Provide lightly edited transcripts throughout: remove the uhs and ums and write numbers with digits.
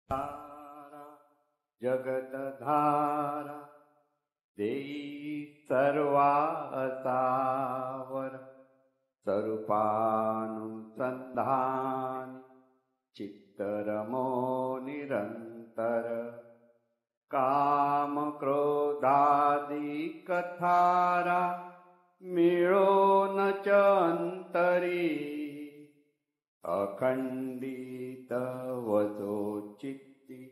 तारा जगतधारा देई सर्वासावर स्वरूपानुसंधान चित्तरमो निरंतर काम क्रोधादी कथारा मिळो न अंतरी अखंडित वसो चित्ती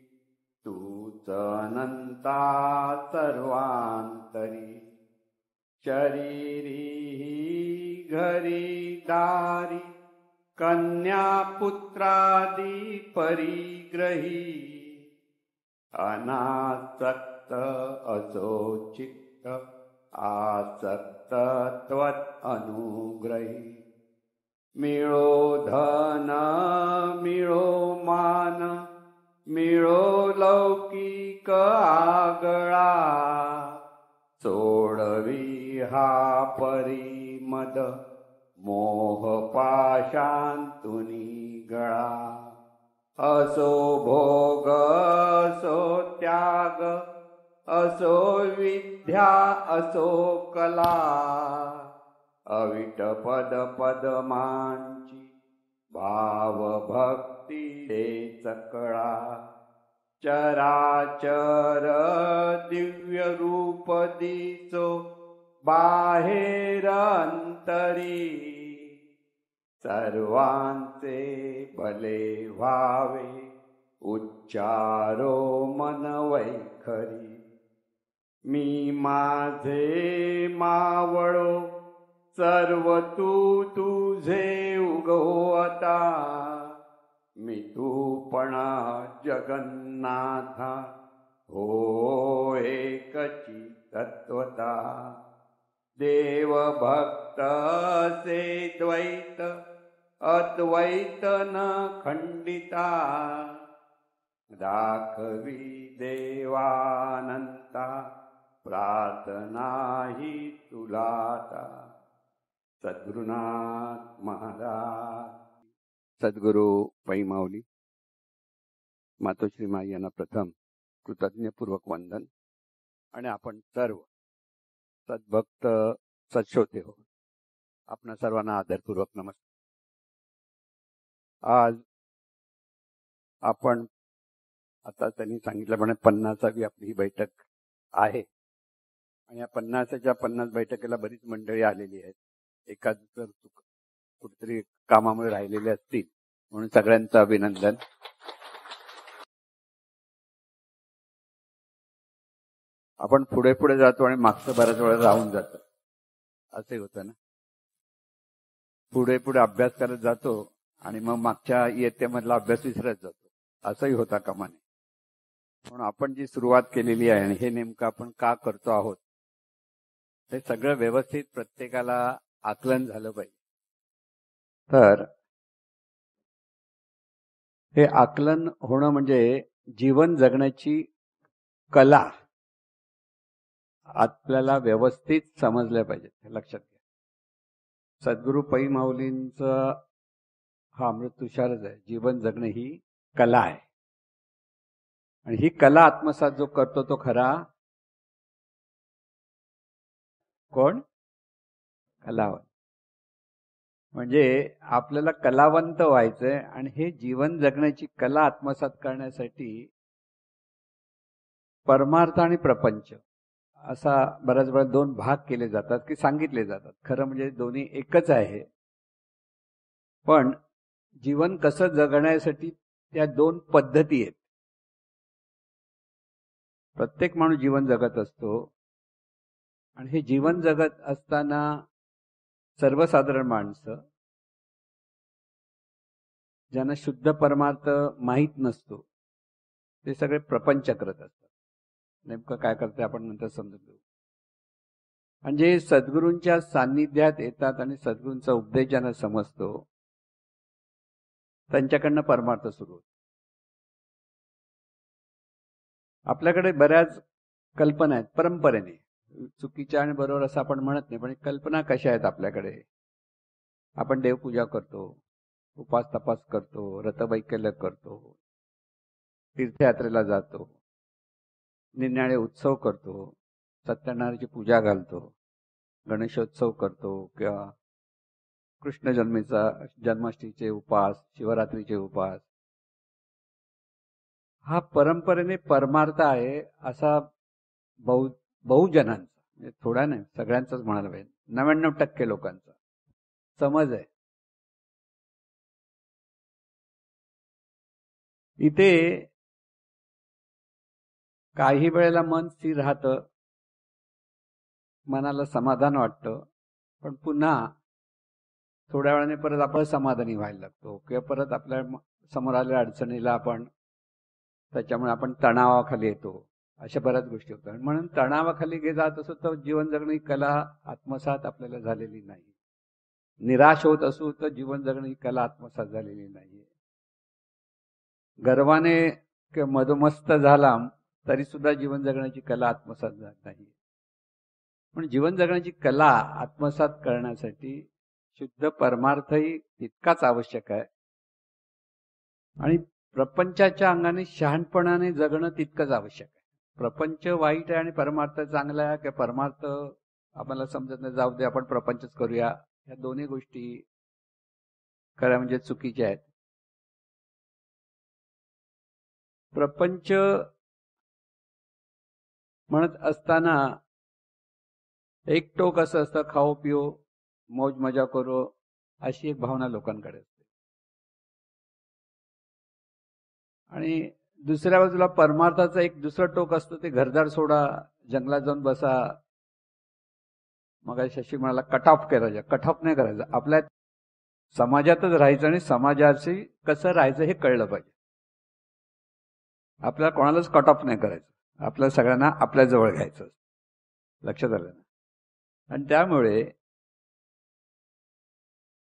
तूच अनंता सर्वांतरी शरीरी घरी दारी कन्या पुत्रादी परिग्रही अनासक्त असो चित्त आसक्त त्वत् अनुग्रही मिळो धन मिळो मान मिळो लौकिक आगळा सोडवी हा परिमद मोह पाशांतुनी गळा असो भोग असो त्याग असो विद्या असो कला अविट पद पदमांची भाव भक्ती हेच कळा चराचर दिव्य रूप दिसो बाहेर अंतरी सर्वांचे भले व्हावे उच्चारो मन वैखरी मी माझे मावळो सर्व तू तुझे उगवता मी तूपणा जगन्नाथा हो एकची तत्वता देव भक्त से द्वैत अद्वैत न खंडिता दाखवी देवानंता प्रार्थना ही तुलाता सद्गुरुनाथ महाराज. सद्गुरु पै माऊली मातोश्री माई यांना प्रथम कृतज्ञपूर्वक वंदन आणि आपण सर्व सद्भक्त सत्श्रोते हो आपणा सर्वांना आदरपूर्वक नमस्कार. आज आपण आता त्यांनी सांगितल्याप्रमाणे 50वी आपली ही बैठक आहे आणि या 50 बैठकीला बरीच मंडळी आलेली आहेत. एखाद तर कुठेतरी कामामुळे राहिलेले असतील म्हणून सगळ्यांचं अभिनंदन. आपण पुढे पुढे जातो आणि मागचं बऱ्याच वेळा राहून जातं असंही होतं ना. पुढे पुढे अभ्यास करत जातो आणि मग मागच्या इयत्तेमधला अभ्यास विसरत जातो असंही होता कामा नये. म्हणून आपण जी सुरुवात केलेली आहे आणि हे नेमकं आपण का करतो आहोत हे सगळं व्यवस्थित प्रत्येकाला आकलन झालं पाहिजे. तर हे आकलन होणं म्हणजे जीवन जगण्याची कला आपल्याला व्यवस्थित समजल्या पाहिजे हे लक्षात घ्या. सद्गुरु पै माऊलींचं हा अमृत तुषारच आहे. जीवन जगणं ही कला आहे आणि ही कला आत्मसात जो करतो तो खरा कोण? कलावंत. म्हणजे आपल्याला कलावंत व्हायचंय आणि हे जीवन जगण्याची कला आत्मसात करण्यासाठी परमार्थ आणि प्रपंच असा बऱ्याच वेळा 2 भाग केले जातात की सांगितले जातात. खरं म्हणजे दोन्ही एकच आहे, पण जीवन कसं जगण्यासाठी त्या 2 पद्धती आहेत. प्रत्येक माणूस जीवन जगत असतो आणि हे जीवन जगत असताना सर्वसाधारण माणसं ज्यांना शुद्ध परमार्थ माहीत नसतो ते सगळे प्रपंच करत असतात. नेमकं काय करते आपण नंतर समजून घेऊ. म्हणजे सद्गुरूंच्या सान्निध्यात येतात आणि सद्गुरूंचा उपदेश ज्यांना समजतो त्यांच्याकडनं परमार्थ सुरू होतो. आपल्याकडे बऱ्याच कल्पना आहेत परंपरेने, चुकीच्या आणि बरोबर असं आपण म्हणत नाही, पण कल्पना कशा आहेत आपल्याकडे. आपण देवपूजा करतो, उपास तपास करतो, रतवैकल्य करतो, तीर्थयात्रेला जातो, निरनिराळे उत्सव करतो, सत्यनारायणाची पूजा घालतो, गणेशोत्सव करतो किंवा कृष्ण जन्माष्टमीचे उपास, शिवरात्रीचे उपास, हा परंपरेने परमार्थ आहे असा बहुजनांचा, म्हणजे थोडा नाही सगळ्यांचाच म्हणायला पाहिजे, 99% लोकांचा समज आहे. इथे काही वेळेला मन स्थिर राहतं, मनाला समाधान वाटतं, पण पुन्हा थोड्या वेळाने परत आपण समाधानी व्हायला लागतो किंवा परत आपल्या समोर आलेल्या अडचणीला आपण त्याच्यामुळे आपण तणावाखाली येतो. अशा बऱ्याच गोष्टी होतात. म्हणून तणावाखाली जात असो तर जीवन जगणे कला आत्मसात आपल्याला झालेली नाही. निराश होत असू तर जीवन जगणे ही कला आत्मसात झालेली नाहीये. गर्वाने किंवा मदोमस्त झाला तरी सुद्धा जीवन जगण्याची कला आत्मसात झाली नाही. पण जीवन जगण्याची कला आत्मसात करण्यासाठी शुद्ध परमार्थही तितकाच आवश्यक आहे आणि प्रपंचाच्या अंगाने शहाणपणाने जगणं तितकंच आवश्यक आहे. प्रपंच वाईट आहे आणि परमार्थ चांगला आहे किंवा परमार्थ आम्हाला समजत नाही, जाऊ दे आपण प्रपंचच करूया, या दोन्ही गोष्टी खऱ्या म्हणजे चुकीच्या आहेत. प्रपंच म्हणत असताना एक टोक असं असतं, खाओ पिओ मौज मजा करो, अशी एक भावना लोकांकडे असते. आणि दुसऱ्या बाजूला परमार्थाचं एक दुसरं टोक असतं, ते घरदार सोडा, जंगलात जाऊन बसा. मग शशी म्हणाला कट ऑफ करायचं. कट ऑफ नाही करायचं, आपल्या समाजातच राहायचं आणि समाजाशी कसं राहायचं हे कळलं पाहिजे. आपल्याला कोणालाच कट ऑफ नाही करायचं, आपल्या सगळ्यांना आपल्या जवळ घ्यायचं. लक्षात आलं ना? आणि त्यामुळे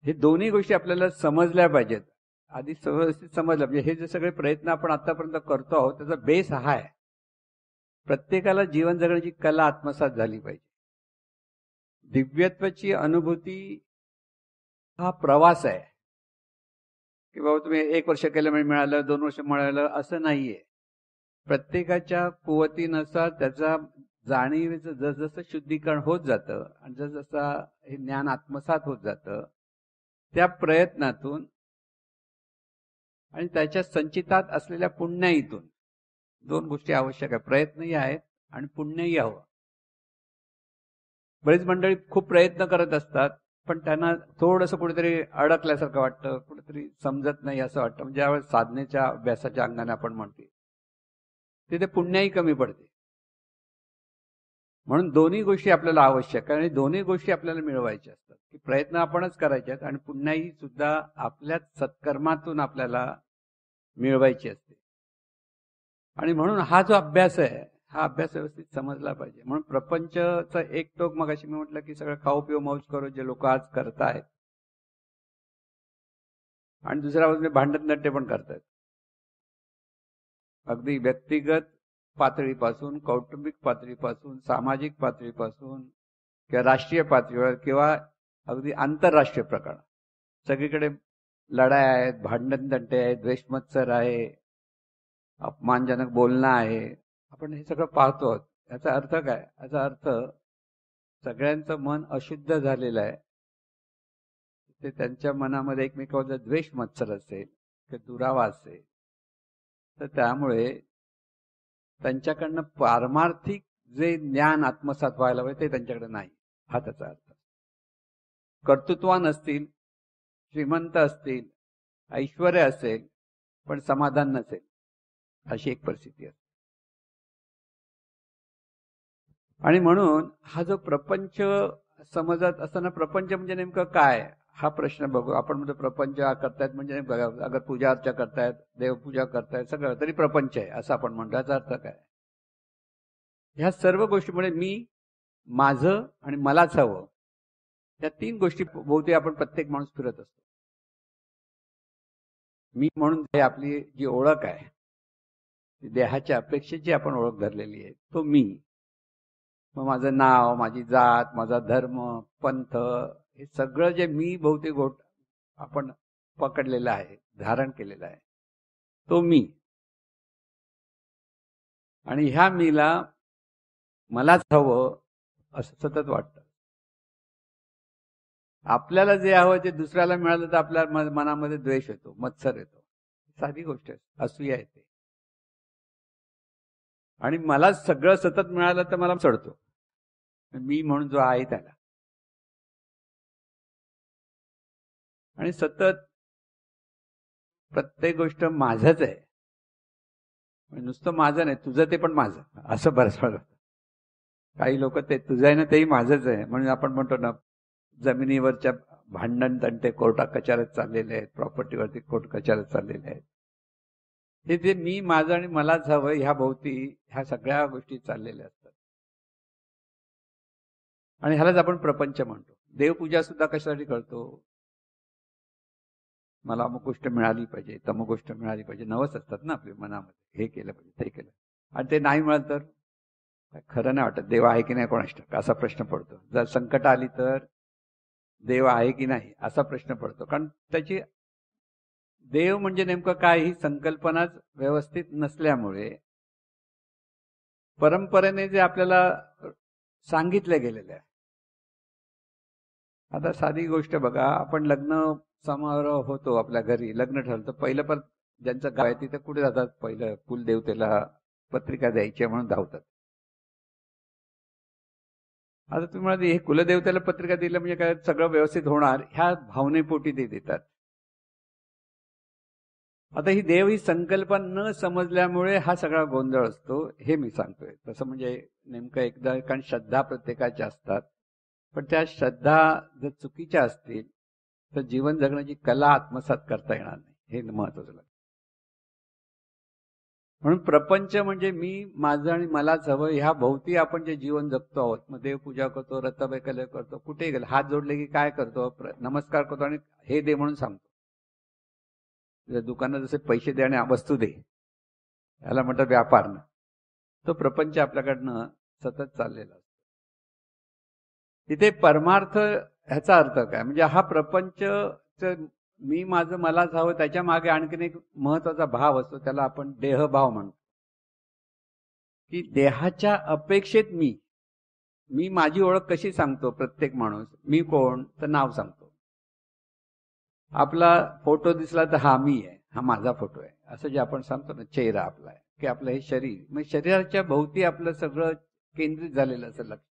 हे दोन्ही गोष्टी आपल्याला समजल्या पाहिजेत. आधी व्यवस्थित समजलं म्हणजे हे जे सगळे प्रयत्न आपण आतापर्यंत करतो आहोत त्याचा बेस हा आहे, प्रत्येकाला जीवन जगण्याची कला आत्मसात झाली पाहिजे. दिव्यत्वाची अनुभूती हा प्रवास आहे की बाबा तुम्ही 1 वर्ष केलं म्हणजे मिळालं, 2 वर्ष मिळालं असं नाहीये. प्रत्येकाच्या कुवतीनुसार त्याचा जाणीवेचं जसजसं शुद्धीकरण होत जातं आणि जसजसा हे ज्ञान आत्मसात होत जातं, त्या प्रयत्नातून आणि त्याच्या संचितात असलेल्या पुण्याईतून, दोन गोष्टी आवश्यक आहे, प्रयत्नही आहेत आणि पुण्यही हवं. बरीच मंडळी खूप प्रयत्न करत असतात पण त्यांना थोडंसं कुठेतरी अडकल्यासारखं वाटतं, कुठेतरी समजत नाही असं वाटतं. म्हणजे ज्यावेळेस साधनेच्या अभ्यासाच्या अंगाने आपण म्हणते तिथे पुण्याही कमी पडते. म्हणून दोन्ही गोष्टी आपल्याला आवश्यक आहे आणि दोन्ही गोष्टी आपल्याला मिळवायच्या असतात, की प्रयत्न आपणच करायचे आहेत आणि पुण्याही सुद्धा आपल्याच सत्कर्मातून आपल्याला मिळवायची असते. आणि म्हणून हा जो अभ्यास आहे हा अभ्यास व्यवस्थित समजला पाहिजे. म्हणून प्रपंचचा एक टोक मगाशी मी म्हटलं की सगळं खाऊ पिऊ मौज करो जे लोक आज करतायत, आणि दुसऱ्या बाजूने भांडत नाट्य पण करतायत. अगदी व्यक्तिगत पातळीपासून, कौटुंबिक पातळीपासून, सामाजिक पातळीपासून किंवा राष्ट्रीय पातळीवर किंवा अगदी आंतरराष्ट्रीय प्रकार सगळीकडे लढाया आहेत, भांडण तंटे आहेत, द्वेषमत्सर आहे, अपमानजनक बोलणं आहे. आपण हे सगळं पाहतो. याचा अर्थ काय? याचा अर्थ सगळ्यांचं मन अशुद्ध झालेलं आहे. ते त्यांच्या मनामध्ये एकमेकांचा द्वेष मत्सर असेल किंवा दुरावा असेल तर त्यामुळे त्यांच्याकडनं पारमार्थिक जे ज्ञान आत्मसात व्हायला पाहिजे ते त्यांच्याकडे नाही, हा त्याचा अर्थ. कर्तृत्वान असतील, श्रीमंत असतील, ऐश्वर्य असेल पण समाधान नसेल, अशी एक परिस्थिती असते. आणि म्हणून हा जो प्रपंच समजत असताना, प्रपंच म्हणजे नेमकं काय हा प्रश्न बघू आपण. म्हणजे प्रपंच करतायत म्हणजे अगर पूजा अर्चा करतायत, देवपूजा करतायत, सगळं तरी प्रपंच आहे असं आपण म्हणतो. याचा अर्थ काय? ह्या सर्व गोष्टीमुळे मी, माझं आणि मलाच हवं, या तीन गोष्टी भोवती आपण प्रत्येक माणूस फिरत असतो. मी म्हणून आपली जी ओळख आहे, देहाच्या अपेक्षेची आपण ओळख धरलेली आहे, तो मी. मग माझं नाव, माझी जात, माझा धर्म, पंथ, हे सगळं जे मी भोवती आपण पकडलेलं आहे, धारण केलेलं आहे, तो मी. आणि ह्या मीला मलाच हवं असं सतत वाटतं. आपल्याला जे हवं ते दुसऱ्याला मिळालं तर आपल्या मनामध्ये द्वेष येतो, मत्सर येतो. साधी गोष्ट आहे, असूया येते. आणि मला सगळं सतत मिळालं तर मला चढतो, मी म्हणून जो आहे त्याला. आणि सतत प्रत्येक गोष्ट माझंच आहे, नुसतं माझं नाही, तुझं ते पण माझं, असं बरंच वेळ होतं. काही लोक ते तुझं आहे ना तेही माझंच आहे म्हणून आपण म्हणतो ना, जमिनीवरच्या भांडण तंटे कोर्टात कचऱ्यात चाललेले आहेत, प्रॉपर्टीवरती कोर्ट कचऱ्यात चाललेले आहेत. हे जे मी माझं आणि मलाच हवं ह्या भोवती ह्या सगळ्या गोष्टी चाललेल्या असतात. आणि ह्यालाच आपण प्रपंच म्हणतो. देवपूजा सुद्धा कशासाठी करतो? मला अमुक गोष्ट मिळाली पाहिजे, तमुक गोष्ट मिळाली पाहिजे, नवस असतात ना आपल्या मनामध्ये, हे केलं पाहिजे, ते केलं. आणि ते नाही मिळालं तर खरं नाही वाटत. देव आहे की नाही कोणास ठाऊक असा प्रश्न पडतो. जर संकट आली तर देव आहे की नाही असा प्रश्न पडतो. कारण त्याची देव म्हणजे नेमकं काय ही संकल्पनाच व्यवस्थित नसल्यामुळे परंपरेने जे आपल्याला सांगितले गेलेले आहे. आता साधी गोष्ट बघा, आपण लग्न समारोह होतो आपल्या घरी, लग्न ठरतं, पहिलं पण ज्यांचं गाव आहे तिथे कुठे जातात? पहिलं कुलदेवतेला पत्रिका द्यायची म्हणून धावतात. आता तुम्ही म्हणाले हे कुलदेवतेला पत्रिका दिलं म्हणजे काय सगळं व्यवस्थित होणार ह्या भावनेपोटी ते देतात. आता ही देव ही संकल्पना न समजल्यामुळे हा सगळा गोंधळ असतो, हे मी सांगतोय. तसं म्हणजे नेमकं एकदा, कारण श्रद्धा प्रत्येकाच्या असतात, पण त्या श्रद्धा जर चुकीच्या असतील तर जीवन जगण्याची कला आत्मसात करता येणार नाही, हे महत्वाचं लागतं. म्हणून प्रपंच म्हणजे मी, माझं आणि मलाच हवं ह्या भोवती आपण जे जीवन जगतो आहोत. मग देवपूजा करतो, रथबैकल्य करतो, कुठे गेलं हात जोडले की काय करतो? नमस्कार करतो आणि हे दे म्हणून सांगतो. दुकानात जसे पैसे दे आणि वस्तू दे, याला म्हणतात व्यापार ना. तो प्रपंच आपल्याकडनं सतत चाललेला असतो. तिथे परमार्थ ह्याचा अर्थ काय? म्हणजे हा प्रपंच मी माझं मलाच हवं, त्याच्या मागे आणखीन एक महत्वाचा भाव असतो, त्याला आपण देहभाव म्हणतो. की देहाच्या अपेक्षेत मी माझी ओळख कशी सांगतो? प्रत्येक माणूस मी कोण तर नाव सांगतो. आपला फोटो दिसला तर हा मी आहे, हा माझा फोटो आहे, असं जे आपण सांगतो ना, चेहरा आपला आहे, की आपलं हे शरीर, मग शरीराच्या भोवती आपलं सगळं केंद्रित झालेलं असं लक्ष.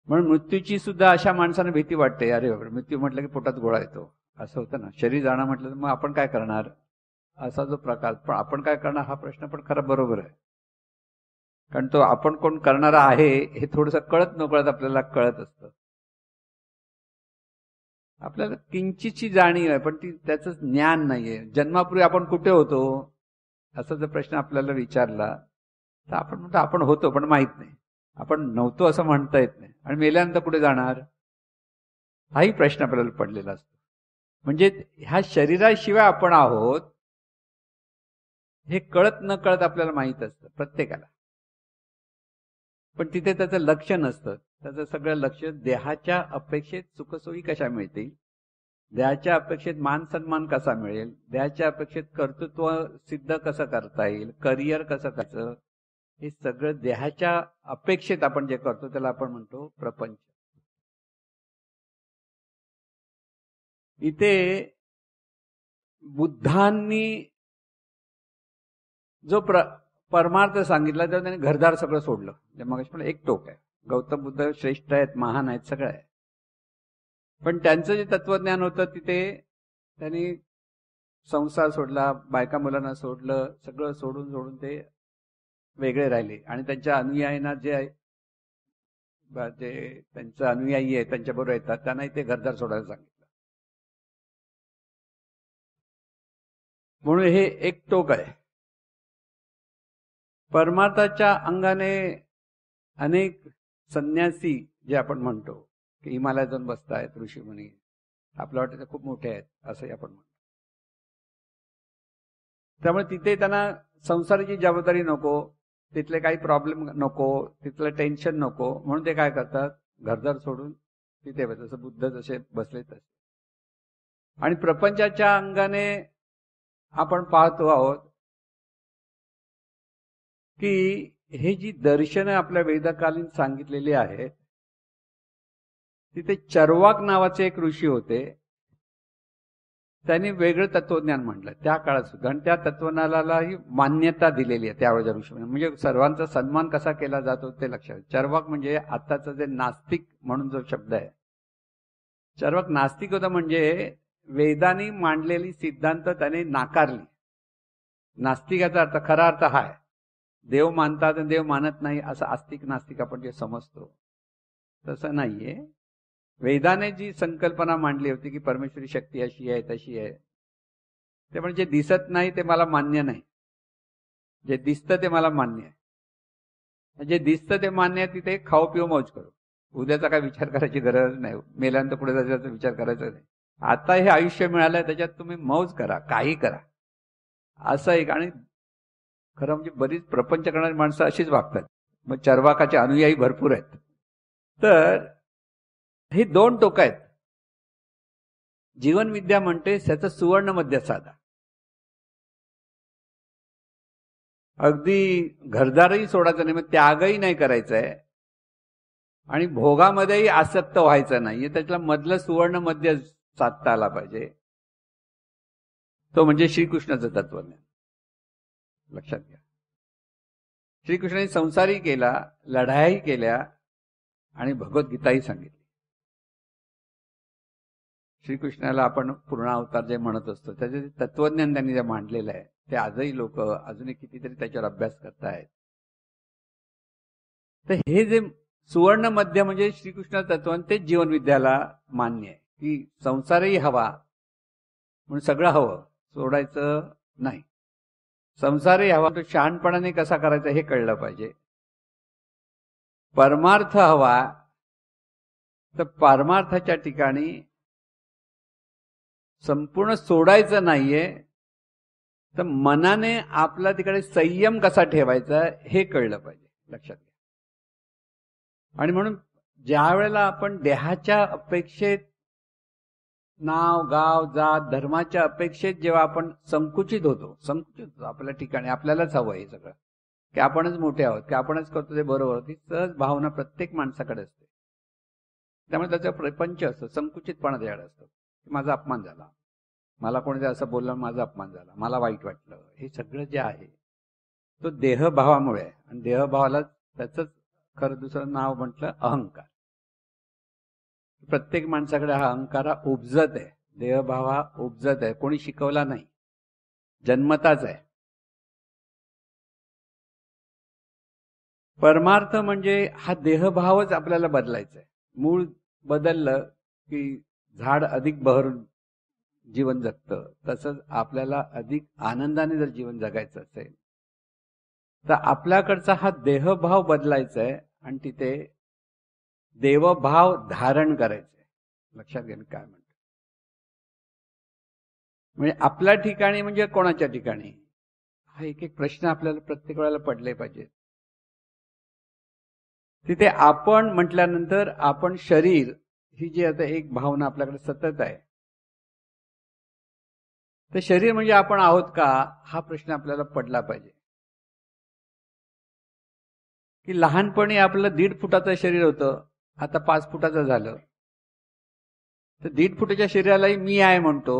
म्हणून मृत्यूची सुद्धा अशा माणसांना भीती वाटते. अरे बाबा, मृत्यू म्हटलं की पोटात गोळा येतो, असं होतं ना. शरीर जाणं म्हटलं तर मग आपण काय करणार, असा जो प्रकार. पण आपण काय करणार हा प्रश्न पण खरं बरोबर आहे. कारण तो आपण कोण करणारा आहे हे थोडंसं कळत नकळत आपल्याला कळत असतं. आपल्याला किंचितची जाणीव आहे, पण त्याचं ज्ञान नाहीये. जन्मापूर्वी आपण कुठे होतो असा जर प्रश्न आपल्याला विचारला तर आपण म्हणतो आपण होतो पण माहित नाही, आपण नव्हतो असं म्हणता येत नाही. आणि मेल्यानंतर कुठे जाणार हाही प्रश्न आपल्याला पडलेला असतो. म्हणजे ह्या शरीराशिवाय आपण आहोत हे कळत न कळत आपल्याला माहित असतं प्रत्येकाला. पण तिथे त्याचं लक्ष नसतं. त्याचं सगळं लक्ष देहाच्या अपेक्षेत सुखसोयी कशा मिळतील, देहाच्या अपेक्षेत मान सन्मान कसा मिळेल, देहाच्या अपेक्षेत कर्तृत्व सिद्ध कसं करता येईल, करिअर कसं करायचं, हे सगळं देहाच्या अपेक्षेत आपण जे करतो त्याला आपण म्हणतो प्रपंच. इथे बुद्धांनी जो परमार्थ सांगितला तेव्हा त्यांनी घरदार सगळं सोडलं. मग एक टोक आहे, गौतम बुद्ध श्रेष्ठ आहेत, महान आहेत, सगळं आहे, पण त्यांचं जे तत्वज्ञान होतं तिथे त्यांनी संसार सोडला, बायका मुलांना सोडलं, सगळं सोडून ते वेगळे राहिले. आणि त्यांच्या अनुयायींना जे त्यांचं अनुयायी आहे त्यांच्या बरोबर येतात त्यांनाही ते घरदार सोडायला सांगितलं. म्हणून हे एक टोक आहे. परमार्थाच्या अंगाने अनेक संन्यासी जे आपण म्हणतो की हिमालयात जाऊन बसतायत ऋषीमुनी, आपल्या वाटतं खूप मोठे आहेत असंही आपण म्हणतो. त्यामुळे तिथे त्यांना संसाराची जबाबदारी नको, तिथले काही प्रॉब्लेम नको, तिथलं टेन्शन नको, म्हणून ते काय करतात घरदार सोडून तिथे बसतात, जसं बुद्ध जसे बसले तसे. आणि प्रपंचाच्या अंगाने आपण पाहतो आहोत की हे जी दर्शनं आपल्या वेदकालीन सांगितलेली आहेत, तिथे चर्वाक नावाचे एक ऋषी होते. त्यांनी वेगळं तत्वज्ञान म्हटलं त्या काळात सुद्धा, आणि त्या तत्वज्ञानालाही मान्यता दिलेली आहे त्यावेळेच्या ऋषी. म्हणजे सर्वांचा सन्मान कसा केला जातो ते लक्षात. चर्वाक म्हणजे आताचं जे नास्तिक म्हणून जो शब्द आहे, चर्वाक नास्तिक होता. म्हणजे वेदांनी मांडलेली सिद्धांत त्याने नाकारली. नास्तिकाचा अर्थ, खरा अर्थ हा आहे, देव मानतात आणि देव मानत नाही असं आस्तिक नास्तिक आपण जे समजतो तसं नाहीये. वेदाने जी संकल्पना मांडली होती की परमेश्वरी शक्ती अशी आहे तशी आहे, ते म्हणजे दिसत नाही ते मला मान्य नाही, जे दिसतं ते मला मान्य आहे. जे दिसतं ते मान्य आहे, तिथे खाऊ पिऊ मौज करू, उद्याचा काय विचार करायची गरज नाही, मेल्यानंतर पुढे जायचा विचार करायचा नाही. आता हे आयुष्य मिळालंय त्याच्यात तुम्ही मौज करा, काही करा, असं एक. आणि खरं म्हणजे बरीच प्रपंच करणारी माणसं अशीच वागतात. मग चर्वाकाचे अनुयायी भरपूर आहेत. तर ही दोन टोकं आहेत. जीवनविद्या म्हणते त्याचं सुवर्ण मध्य साधा. अगदी घरदारही सोडायचं नाही, मग त्यागही नाही करायचंय आणि भोगामध्येही आसक्त व्हायचं नाहीये. त्याच्याला मधलं सुवर्ण मध्य साधता आला पाहिजे. तो म्हणजे श्रीकृष्णाचं तत्वज्ञान. लक्षात घ्या, श्रीकृष्णाने संसारही केला, लढाई केल्या आणि भगवद्गीताही सांगितली. श्रीकृष्णाला आपण पूर्ण अवतार जे म्हणत असतो, त्याचे तत्वज्ञान त्यांनी जे मांडलेलं आहे ते आजही लोक अजूनही कितीतरी त्याच्यावर अभ्यास करतायत. तर हे जे सुवर्ण मध्य म्हणजे श्रीकृष्ण तत्वज्ञान, ते जीवनविद्याला मान्य आहे की संसारही हवा म्हणून सगळं हवं, सोडायचं नाही. संसारही हवा, तो शहाणपणाने कसा करायचा हे कळलं पाहिजे. परमार्थ हवा, तर परमार्थाच्या ठिकाणी संपूर्ण सोडायचं नाहीये, तर मनाने आपला तिकडे संयम कसा ठेवायचा हे कळलं पाहिजे. लक्षात घ्या. आणि म्हणून ज्या वेळेला आपण देहाच्या अपेक्षेत, नाव गाव जात धर्माच्या अपेक्षेत जेव्हा आपण संकुचित होतो आपल्या ठिकाणी, आपल्यालाच हवं हे सगळं, की आपणच मोठे आहोत, की आपणच करतो ते बरोबर, ती सहज भावना प्रत्येक माणसाकडे असते. त्यामुळे त्याचा प्रपंच असतो, संकुचितपणा त्याच्याकडे असतो. माझा अपमान झाला, मला कोणीतरी असं बोललं, माझा अपमान झाला, मला वाईट वाटलं, हे सगळं जे आहे तो देहभावामुळे आहे. आणि देहभावाला त्याच खरं दुसरं नाव म्हटलं अहंकार. प्रत्येक माणसाकडे हा अहंकार उपजत आहे, देहभाव हा उपजत आहे, कोणी शिकवला नाही, जन्मताच आहे. परमार्थ म्हणजे हा देहभावच आपल्याला बदलायचा आहे. मूळ बदललं की झाड अधिक बहरून जीवन जगतं. तसंच आपल्याला अधिक आनंदाने जर जीवन जगायचं असेल तर आपल्याकडचा हा देहभाव बदलायचा आहे आणि तिथे देवभाव धारण करायचा आहे. लक्षात घ्या मी काय म्हणतो. म्हणजे आपल्या ठिकाणी म्हणजे कोणाच्या ठिकाणी, हा एक एक प्रश्न आपल्याला प्रत्येक वेळेला पडले पाहिजे. तिथे आपण म्हटल्यानंतर आपण शरीर ही जी आता एक भावना आपल्याकडे सतत आहे, तर शरीर म्हणजे आपण आहोत का, हा प्रश्न आपल्याला पडला पाहिजे. की लहानपणी आपलं 1.5 फुटाचं शरीर होतं, आता 5 फुटाचं झालं, तर 1.5 फुटाच्या शरीरालाही मी आहे म्हणतो.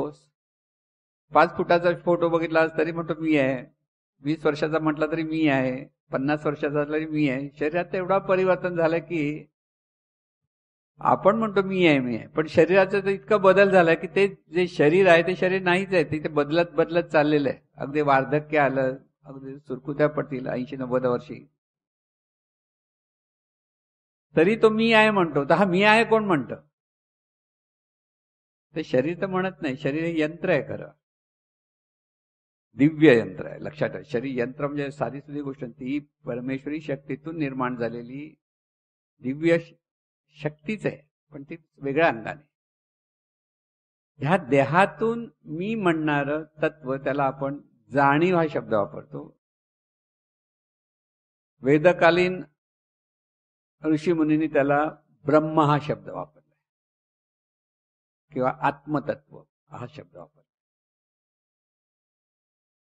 5 फुटाचा फोटो बघितला तरी म्हणतो मी आहे, 20 वर्षाचा म्हटला तरी मी आहे, 50 वर्षाचा तरी मी आहे. शरीरात एवढा परिवर्तन झालं की आपण म्हणतो मी आहे मी आहे, पण शरीराचा तर इतका बदल झाला की ते जे शरीर आहे ते शरीर नाहीच आहे, ते बदलत बदलत चाललेलं आहे. अगदी वार्धक्य आलं, अगदी सुरकुत्या पडतील 80-90 वर्षी, तरी तो मी आहे म्हणतो. तर हा मी आहे कोण म्हणतं? ते शरीर तर म्हणत नाही. शरीर हे यंत्र आहे, खरं दिव्य यंत्र आहे. लक्षात ठेवा, शरीर यंत्र म्हणजे साधी सुधी गोष्ट, ती परमेश्वरी शक्तीतून निर्माण झालेली दिव्य शक्तीच आहे, पण ती वेगळ्या अंगाने. ह्या देहातून मी म्हणणारं तत्व, त्याला आपण जाणीव हा शब्द वापरतो. वेदकालीन ऋषीमुनींनी त्याला ब्रह्म हा शब्द वापरला किंवा आत्मतत्व हा शब्द वापरला.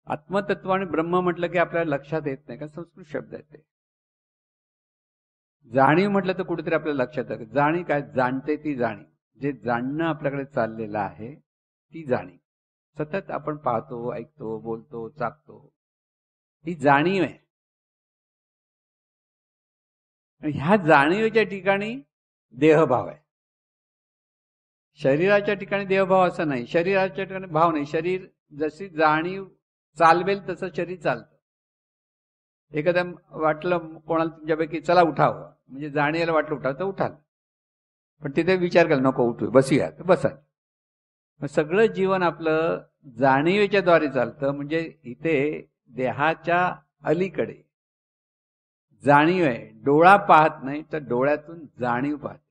आत्मतत्व आणि ब्रह्म म्हटलं की आपल्याला लक्षात येत नाही का, संस्कृत शब्द आहे ते. जाणीव म्हटलं तर कुठेतरी आपल्याला लक्षात येतं. जाणीव काय? जाणते ती जाणीव. जे जाणणं आपल्याकडे चाललेलं आहे ती जाणीव. सतत आपण पाहतो, ऐकतो, बोलतो, चाकतो, ही जाणीव आहे. आणि ह्या जाणीवेच्या ठिकाणी देहभाव आहे. शरीराच्या ठिकाणी देहभाव असं नाही, शरीराच्या ठिकाणी भाव नाही. शरीर जशी जाणीव चालवेल तसं शरीर चालतं. एखाद्या वाटलं कोणाला तुमच्यापैकी चला उठावं, म्हणजे जाणीवेला वाटलं उठावं तर उठाल, पण तिथे विचार केला नको उठू, बसूया तर बसा. मग सगळं जीवन आपलं जाणीवेच्या द्वारे चालतं. म्हणजे इथे देहाच्या अलीकडे जाणीव आहे. डोळा पाहत नाही तर डोळ्यातून जाणीव पाहते.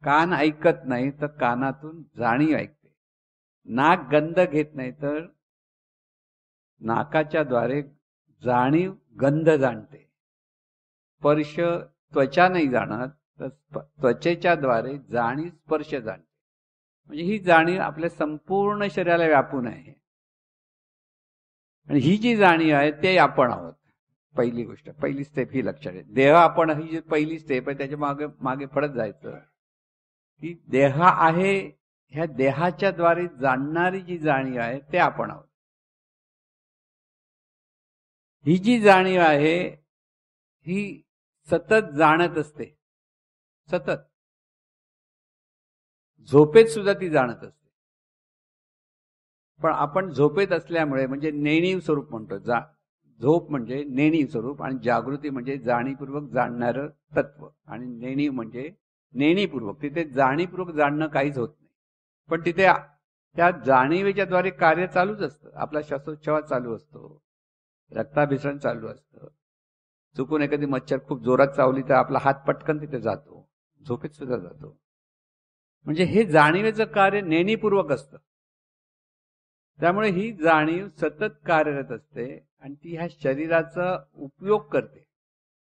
कान ऐकत नाही तर कानातून जाणीव ऐकते. नाक गंध घेत नाही तर नाकाच्या द्वारे जाणीव गंध जाणते. स्पर्श त्वचा नाही जाणत तर त्वचेच्या द्वारे जाणीव स्पर्श जाणते. म्हणजे ही जाणीव आपल्या संपूर्ण शरीराला व्यापून आहे. आणि ही जी जाणीव आहे ते आपण आहोत. पहिली गोष्ट, पहिली स्टेप ही लक्षात आहे. देह आपण ही जी पहिली स्टेप आहे त्याच्या मागे मागे पडत जायचं की देह आहे, ह्या देहाच्या द्वारे जाणणारी जी जाणीव आहे ते आपण आहोत. ही जी जाणीव आहे ही सतत जाणत असते. सतत झोपेत सुद्धा ती जाणत असते. पण आपण झोपेत असल्यामुळे, म्हणजे नेणीव स्वरूप म्हणतो, झोप म्हणजे नेणीव स्वरूप आणि जागृती म्हणजे जाणीवपूर्वक जाणणारं तत्व, आणि नेणीव म्हणजे नेणीपूर्वक. तिथे जाणीवपूर्वक जाणणं काहीच होत नाही, पण तिथे त्या जाणीवेच्या द्वारे कार्य चालूच असतं. आपला श्वासोच्छवास चालू असतो, रक्ताभिसरण चालू असतं. चुकून एखादी मच्छर खूप जोरात चावली तर आपला हात पटकन तिथे जातो, झोपेत सुद्धा जातो. म्हणजे हे जाणीवेचं कार्य नेणीपूर्वक असतं. त्यामुळे ही जाणीव सतत कार्यरत असते आणि ती ह्या शरीराचा उपयोग करते.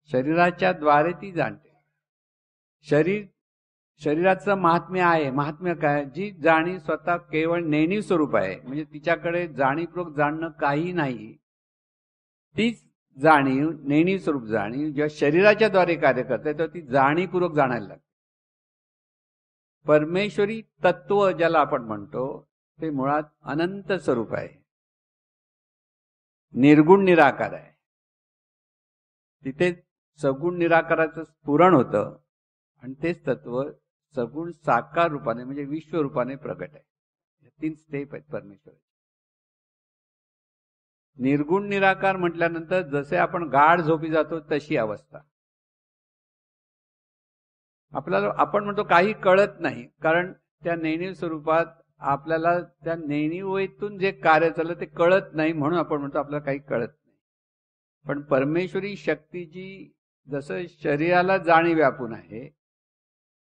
शरीराच्या द्वारे ती जाणते. शरीराचं महात्म्य आहे. महात्म्य काय? जी जाणीव स्वतः केवळ नेणीव स्वरूप आहे, म्हणजे तिच्याकडे जाणीवपूर्वक जाणणं काही नाही, तीच जाणीव, नेणीव स्वरूप जाणीव जेव्हा शरीराच्या द्वारे कार्य करते तेव्हा ती जाणीवपूर्वक जाणायला लागते. परमेश्वरी तत्व ज्याला आपण म्हणतो ते मुळात अनंत स्वरूप आहे, निर्गुण निराकार आहे. तिथे सगुण निराकाराचं स्फुरण होतं आणि तेच तत्व सगुण साकार रूपाने म्हणजे विश्वरूपाने प्रगट आहे. या 3 स्टेप आहेत परमेश्वराचे. निर्गुण निराकार म्हटल्यानंतर जसे आपण गाढ झोपी जातो तशी अवस्था. आपल्याला आपण म्हणतो काही कळत नाही, कारण त्या नेणीव स्वरूपात आपल्याला त्या नेणीवेतून जे कार्य चाललं ते कळत नाही, म्हणून आपण म्हणतो आपल्याला काही कळत नाही. पण परमेश्वरी शक्तीची जसं शरीराला जाणीव व्यापून आहे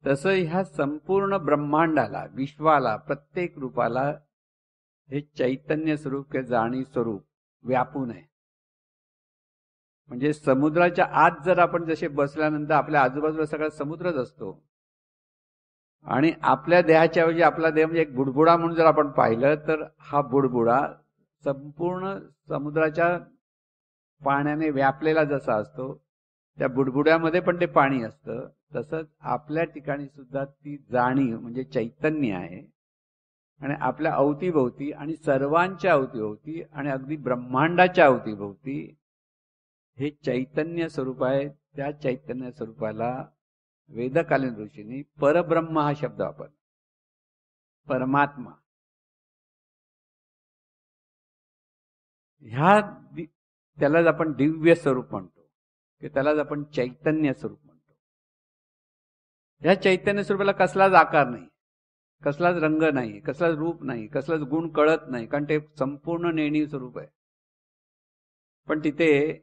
तसं ह्या संपूर्ण ब्रह्मांडाला, विश्वाला, प्रत्येक रूपाला हे चैतन्य स्वरूप किंवा जाणीव स्वरूप व्यापून आहे. म्हणजे समुद्राच्या आत जर आपण जसे बसल्यानंतर आपल्या आजूबाजूला सगळा समुद्रच असतो आणि आपल्या देहाच्या ऐवजी आपला देह म्हणजे एक बुडबुडा म्हणून जर आपण पाहिलं तर हा बुडबुडा संपूर्ण समुद्राच्या पाण्याने व्यापलेला जसा असतो, त्या बुडबुड्यामध्ये पण ते पाणी असतं, तसंच आपल्या ठिकाणी सुद्धा ती जाणीव म्हणजे चैतन्य आहे. आणि आपल्या अवतीभोवती आणि सर्वांच्या अवतीभोवती आणि अगदी ब्रह्मांडाच्या अवतीभोवती हे चैतन्य स्वरूप आहे. त्या चैतन्य स्वरूपाला वेदकालीन ऋषींनी परब्रह्म हा शब्द वापरला. परमात्मा ह्या त्यालाच आपण दिव्य स्वरूप म्हणतो, की त्यालाच आपण चैतन्य स्वरूप म्हणतो. ह्या चैतन्य स्वरूपाला कसलाच आकार नाही, कसलाच रंग नाही, कसलाच रूप नाही, कसलाच गुण कळत नाही, कारण ते संपूर्ण नेणीव स्वरूप आहे. पण तिथे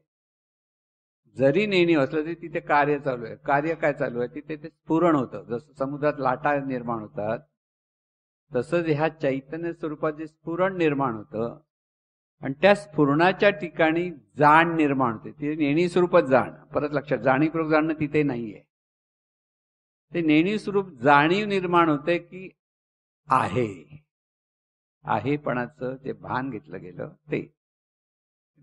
जरी नेणीव असलं तरी तिथे कार्य चालू आहे. कार्य काय चालू आहे? तिथे ते स्फुरण होतं. जसं समुद्रात लाटा निर्माण होतात तसंच ह्या चैतन्य स्वरूपात जे स्फुरण निर्माण होतं आणि त्या स्फुरणाच्या ठिकाणी जाण निर्माण होते. ती नेणीव स्वरूपात जाण. परत लक्षात, जाणीवपूर्वक जाणणं तिथे नाहीये. ते नेणीव स्वरूप जाणीव निर्माण होते की आहेपणाचं जे भान घेतलं गेलं ते.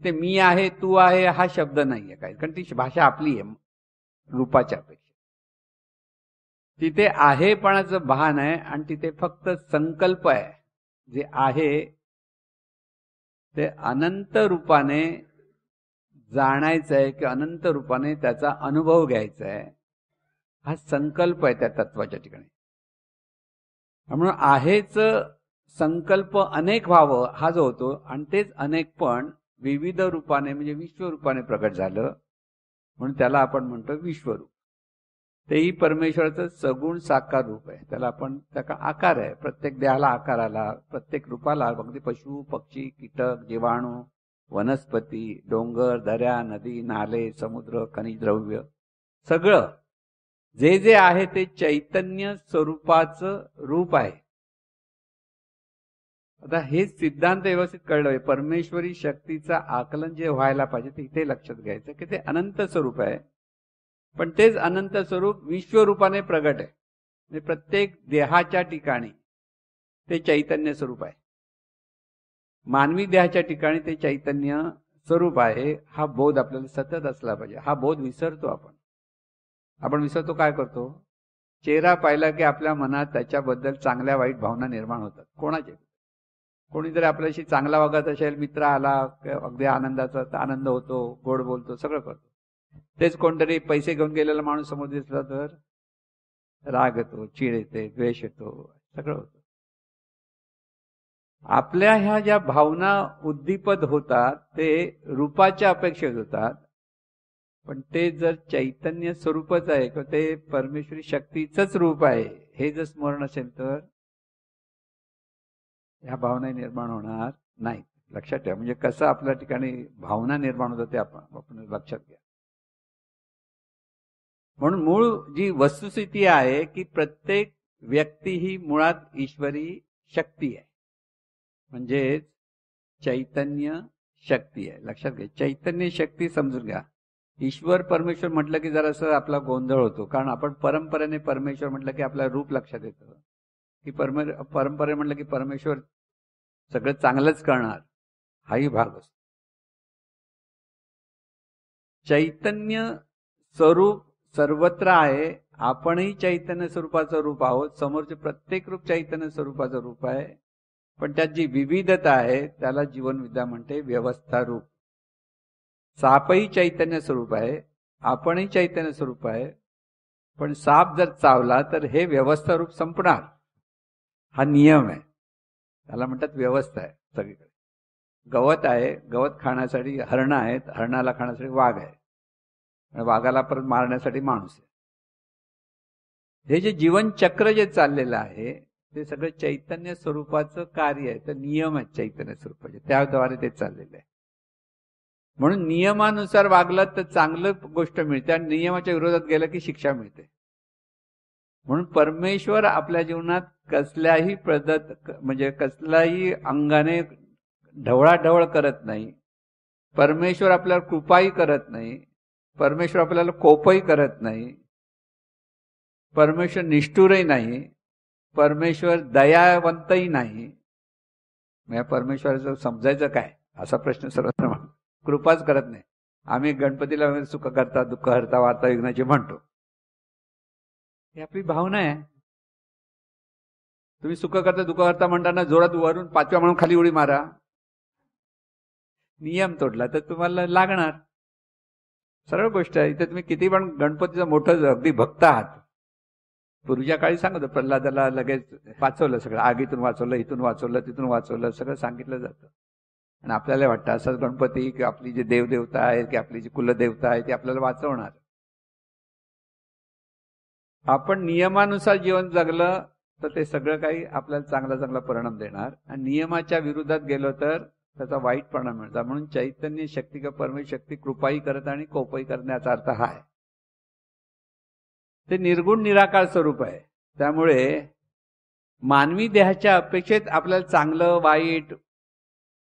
ते मी आहे, तू आहे हा शब्द नाहीये काय, कारण ती भाषा आपली आहे रूपाच्या अपेक्षा. तिथे आहेपणाचं भान आहे आणि तिथे फक्त संकल्प आहे. जे आहे ते अनंत रूपाने जाणायचं आहे की अनंत रूपाने त्याचा अनुभव घ्यायचा आहे, हा संकल्प आहे त्या तत्वाच्या ठिकाणी. म्हणून आहेच संकल्प अनेक व्हावं हा जो होतो, आणि तेच अनेक पण विविध रूपाने म्हणजे विश्वरूपाने प्रगट झालं, म्हणून त्याला आपण म्हणतो विश्वरूप. तेही परमेश्वराचं सगुण साकार रूप आहे. त्याला आपण त्याचा आकार आहे, प्रत्येक देहाला आकार आला, प्रत्येक रूपाला. अगदी पशु पक्षी कीटक जीवाणू वनस्पती डोंगर दऱ्या नदी नाले समुद्र खनिज द्रव्य सगळं जे जे आहे ते चैतन्य स्वरूपाचं रूप आहे. आता हे सिद्धांत व्यवस्थित कळलं. परमेश्वरी शक्तीचं आकलन जे व्हायला पाहिजे ते इथे लक्षात घ्यायचं की ते अनंत स्वरूप आहे, पण तेच अनंत स्वरूप विश्वरूपाने प्रगट आहे. म्हणजे प्रत्येक देहाच्या ठिकाणी ते चैतन्य स्वरूप आहे. मानवी देहाच्या ठिकाणी ते चैतन्य स्वरूप आहे. हा बोध आपल्याला सतत असला पाहिजे. हा बोध विसरतो आपण विसरतो. काय करतो? चेहरा पाहिला की आपल्या मनात त्याच्याबद्दल चांगल्या वाईट भावना निर्माण होतात. कोणाचे? कोणी जर आपल्याशी चांगला वागत असेल, मित्र आला, अगदी आनंदाचा आनंद होतो, गोड बोलतो, सगळं करतो. तेच कोणतरी पैसे घेऊन गेलेला माणूस समोर दिसला तर राग येतो, चीड येते, द्वेष येतो, सगळं होतं. आपल्या ह्या ज्या भावना उद्दीपत होतात ते रूपाच्या अपेक्षेत होतात, पण ते जर चैतन्य स्वरूपच आहे किंवा ते परमेश्वरी शक्तीचंच रूप आहे हे जर स्मरण असेल तर ह्या भावना निर्माण होणार नाही. लक्षात ठेवा. म्हणजे कसं आपल्या ठिकाणी भावना निर्माण होतं ते आपण लक्षात घ्या. म्हणून मूळ जी वस्तुस्थिती आहे की प्रत्येक व्यक्ती ही मुळात ईश्वरी शक्ती आहे, म्हणजे चैतन्य शक्ती आहे. लक्षात घ्या. चैतन्य शक्ती समजून घ्या. ईश्वर परमेश्वर म्हटलं की जरासं आपला गोंधळ होतो, कारण आपण परंपरेने परमेश्वर म्हटलं की आपलं रूप लक्षात येतं की परंपरे म्हटलं की परमेश्वर सगळं चांगलंच करणार हाही भाग असतो. चैतन्य स्वरूप सर्वत्र आहे. आपणही चैतन्य स्वरूपाचं रूप आहोत. समोरचे प्रत्येक रूप चैतन्य स्वरूपाचं रूप आहे, पण त्यात जी विविधता आहे त्याला जीवनविद्या म्हणते व्यवस्था रूप. सापही चैतन्य स्वरूप आहे, आपणही चैतन्य स्वरूप आहे, पण साप जर चावला तर हे व्यवस्था रूप संपणार. हा नियम आहे. त्याला म्हणतात व्यवस्था आहे. सगळीकडे गवत आहे, गवत खाण्यासाठी हरणं आहेत, हरणाला खाण्यासाठी वाघ आहे, आणि वाघाला परत मारण्यासाठी माणूस आहे. हे जे जीवन चक्र जे चाललेलं आहे ते सगळं चैतन्य स्वरूपाचं कार्य आहे. तर नियम आहेत चैतन्य स्वरूपाचे, त्याद्वारे ते चाललेलं आहे. म्हणून नियमानुसार वागलं तर चांगलं गोष्ट मिळते, आणि नियमाच्या विरोधात गेलं की शिक्षा मिळते. म्हणून परमेश्वर आपल्या जीवनात कसल्याही म्हणजे कसल्याही अंगाने ढवळाढवळ करत नाही. परमेश्वर आपल्याला कृपाही करत नाही. परमेश्वर आपल्याला कोपही करत नाही. परमेश्वर निष्ठुरही नाही. परमेश्वर दयावंतही नाही. मग परमेश्वराचं समजायचं काय असा प्रश्न सर्वत्र म्हणतो. कृपाच करत नाही. आम्ही गणपतीला सुख करता दुःख हरता वार्ता विघ्नाची म्हणतो. ही आपली भावना आहे. तुम्ही सुख करता दुःख हरता म्हणताना जोरात वरून पाचव्या म्हणून खाली उडी मारा, नियम तोडला तर तुम्हाला लागणार. सरळ गोष्ट आहे. इथे तुम्ही किती पण गणपतीचं मोठं अगदी भक्त आहात. पूर्वीच्या काळी सांगतो प्रल्हादाला लगेच वाचवलं, सगळं आगीतून वाचवलं, इथून वाचवलं, तिथून वाचवलं, सगळं सांगितलं जातं. आणि आपल्याला वाटतं असंच गणपती की आपली जी देवदेवता आहे की आपली जी कुलदेवता आहे ती आपल्याला वाचवणार. आपण नियमानुसार जीवन जगलं तर ते सगळं काही आपल्याला चांगला चांगला परिणाम देणार, आणि नियमाच्या विरोधात गेलो तर त्याचा वाईट परिणाम मिळतात. म्हणून चैतन्य शक्ती का परमेश्वर शक्ती कृपाही करत आणि कोपही करण्याचा अर्थ हा आहे. ते निर्गुण निराकार स्वरूप आहे. त्यामुळे मानवी देहाच्या अपेक्षेत आपल्याला चांगलं वाईट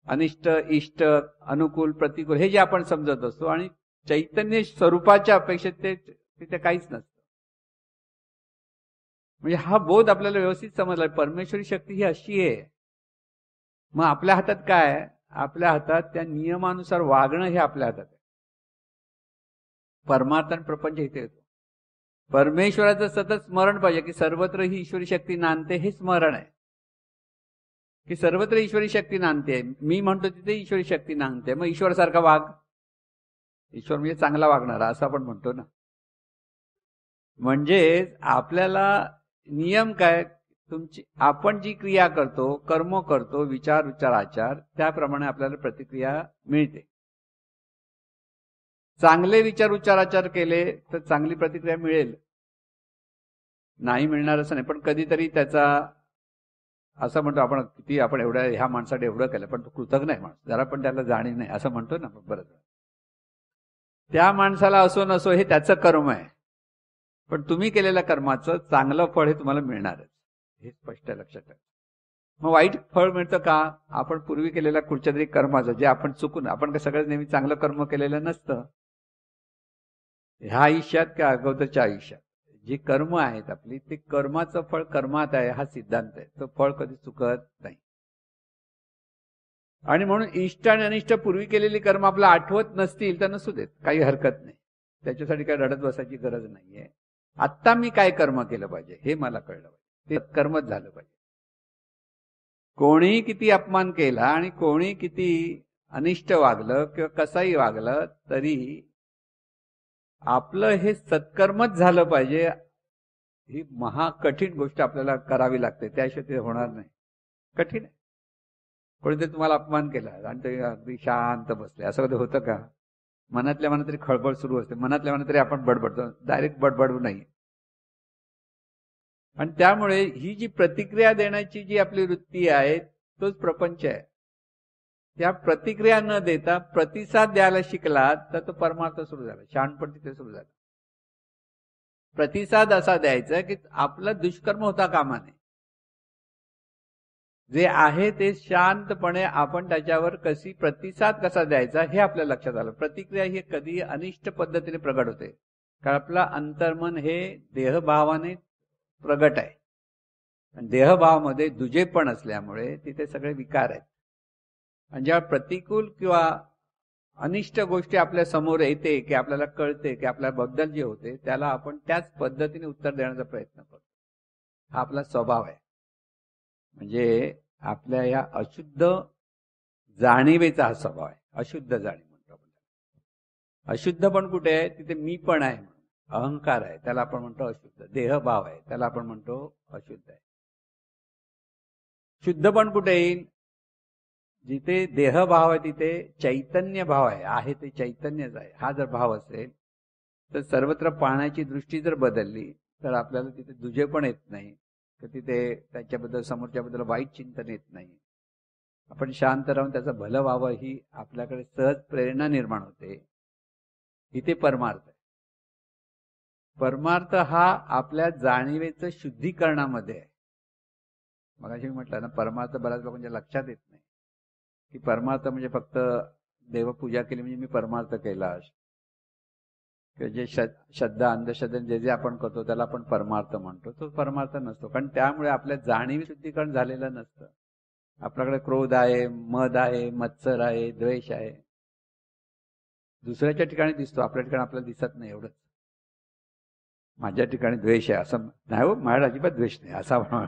अनिष्ट इष्ट अनुकूल प्रतिकूल हे जे आपण समजत असतो, आणि चैतन्य स्वरूपाच्या अपेक्षेत ते तिथे काहीच नसतं. म्हणजे हा बोध आपल्याला व्यवस्थित समजला. परमेश्वरी शक्ती ही अशी आहे. मग आपल्या हातात काय? आपल्या हातात, त्या नियमानुसार वागणं हे आपल्या हातात आहे. परमार्थ आणि प्रपंच इथे येतो. परमेश्वराचं सतत स्मरण पाहिजे की सर्वत्र ही ईश्वरी शक्ती नांदते, हे स्मरण आहे की सर्वत्र ईश्वरी शक्ती नांदते. मी म्हणतो तिथे ईश्वरी शक्ती नांदते, मग ईश्वरासारखा वाग. ईश्वर म्हणजे चांगला वागणारा असं आपण म्हणतो ना. म्हणजे आपल्याला नियम काय, आपण जी क्रिया करतो, कर्म करतो, विचार आचार, त्याप्रमाणे आपल्याला प्रतिक्रिया मिळते. चांगले विचार आचार केले तर चांगली प्रतिक्रिया मिळेल, नाही मिळणार असं नाही. पण कधीतरी त्याचा असं म्हणतो आपण एवढ्या ह्या माणसाने एवढं केलं पण तो कृतज्ञ नाही माणूस, जरा पण त्याला जाणीव नाही असं म्हणतो ना बरंच. त्या माणसाला असो नसो हे त्याचं कर्म आहे, पण तुम्ही केलेल्या कर्माचं चांगलं फळ हे तुम्हाला मिळणारच, हे स्पष्ट लक्षात ठेवा. मग वाईट फळ मिळतं का, आपण पूर्वी केलेल्या कुठच्या तरी कर्माचं, जे आपण चुकून, आपण काय सगळं नेहमी चांगलं कर्म केलेलं नसतं ह्या आयुष्यात किंवा अगोदरच्या आयुष्यात. जी कर्म आहेत आपली, ते कर्माचं फळ कर्मात आहे, हा सिद्धांत आहे. तो फळ कधी चुकत नाही. आणि म्हणून इष्ट आणि अनिष्ट पूर्वी केलेली कर्म आपल्याला आठवत नसतील तर नसू देत, काही हरकत नाही. त्याच्यासाठी काही रडत बसायची गरज नाहीये. आत्ता मी काय कर्म केलं पाहिजे हे मला कळलं पाहिजे, ते कर्मच झालं पाहिजे. कोणी किती अपमान केला आणि कोणी किती अनिष्ट वागलं किंवा कसाही वागलं तरी आपलं हे सत्कर्मच झालं पाहिजे. ही महाकठीण गोष्ट आपल्याला करावी लागते, त्याशिवाय ते होणार नाही. कठीण आहे. कोणीतरी तुम्हाला अपमान केला आणि ते अगदी शांत बसले, असं कधी होतं का? मनातल्या मनात तरी खळबळ सुरू असते, मनातल्या मनात तरी आपण बडबडतो, डायरेक्ट बडबडू नाही. आणि त्यामुळे ही जी प्रतिक्रिया देण्याची जी आपली वृत्ती आहे तोच प्रपंच आहे. त्या प्रतिक्रिया न देता प्रतिसाद द्यायला शिकलात तर तो परमार्थ सुरू झाला, शहाणपण तिथे सुरू झालं. प्रतिसाद असा द्यायचा की आपला दुष्कर्म होता कामा नये. जे आहे ते शांतपणे आपण त्याच्यावर प्रतिसाद कसा द्यायचा हे आपल्या लक्षात आलं. प्रतिक्रिया ही कधी अनिष्ट पद्धतीने प्रगट होते, कारण आपला अंतर्मन हे देहभावाने प्रगट आहे. आणि देहभावामध्ये दुजेपण असल्यामुळे तिथे सगळे विकार आहेत. आणि जेव्हा प्रतिकूल किंवा अनिष्ट गोष्टी आपल्या समोर येते की आपल्याला कळते की आपल्याबद्दल जे होते त्याला आपण त्याच पद्धतीने उत्तर देण्याचा प्रयत्न करतो. हा आपला स्वभाव आहे. म्हणजे आपल्या या अशुद्ध जाणीवेचा हा स्वभाव आहे. अशुद्ध जाणीव म्हणतो आपण. अशुद्ध पण कुठे आहे, तिथे मी पण आहे, अहंकार आहे, त्याला आपण म्हणतो अशुद्ध. देहभाव आहे, त्याला आपण म्हणतो अशुद्ध आहे. शुद्ध पण कुठे येईल, जिथे देहभाव आहे तिथे चैतन्य भाव आहे ते चैतन्यच आहे. हा जर भाव असेल तर सर्वत्र पाहण्याची दृष्टी जर बदलली तर आपल्याला तिथे दुजे पण येत नाही, तर तिथे त्याच्याबद्दल समोरच्याबद्दल वाईट चिंतन येत नाही. आपण शांत राहून त्याचं भलं व्हावं ही आपल्याकडे सहज प्रेरणा निर्माण होते. इथे परमार्थ आहे. परमार्थ हा आपल्या जाणीवेचं शुद्धीकरणामध्ये आहे. मगाशी मी म्हटलं ना, परमार्थ बऱ्याच लोकांच्या लक्षात येत नाही की परमार्थ म्हणजे फक्त देवपूजा केली म्हणजे मी परमार्थ केला. जे श्रद्धा अंधश्रद्धा जे आपण करतो त्याला आपण परमार्थ म्हणतो, तो परमार्थ नसतो. कारण त्यामुळे आपल्या जाणीव शुद्धीकरण झालेलं नसतं. आपल्याकडे क्रोध आहे, मद आहे, मत्सर आहे, द्वेष आहे. दुसऱ्याच्या ठिकाणी दिसतो, आपल्या ठिकाणी आपल्याला दिसत नाही. एवढंच. माझ्या ठिकाणी द्वेष आहे असं नाही हो, माझ्या अजिबात द्वेष नाही असा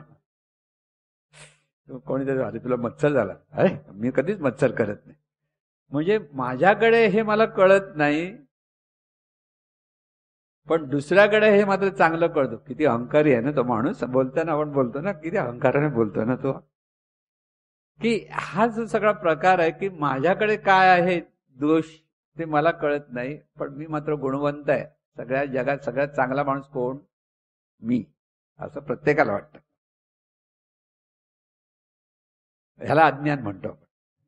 कोणीतरी अरे तुला मत्सर झाला, अरे मी कधीच मत्सर करत नाही. म्हणजे माझ्याकडे हे मला कळत नाही, पण दुसऱ्याकडे हे मात्र चांगलं कळतं. किती अहंकारी आहे ना तो माणूस. बोलताना आपण बोलतो ना, किती अहंकाराने बोलतो ना तो, की हा जो सगळा प्रकार आहे की माझ्याकडे काय आहे दोष ते मला कळत नाही, पण मी मात्र गुणवंत आहे. सगळ्या जगात सगळ्यात चांगला माणूस कोण, मी, असं प्रत्येकाला वाटतं. ह्याला अज्ञान म्हणतो आपण.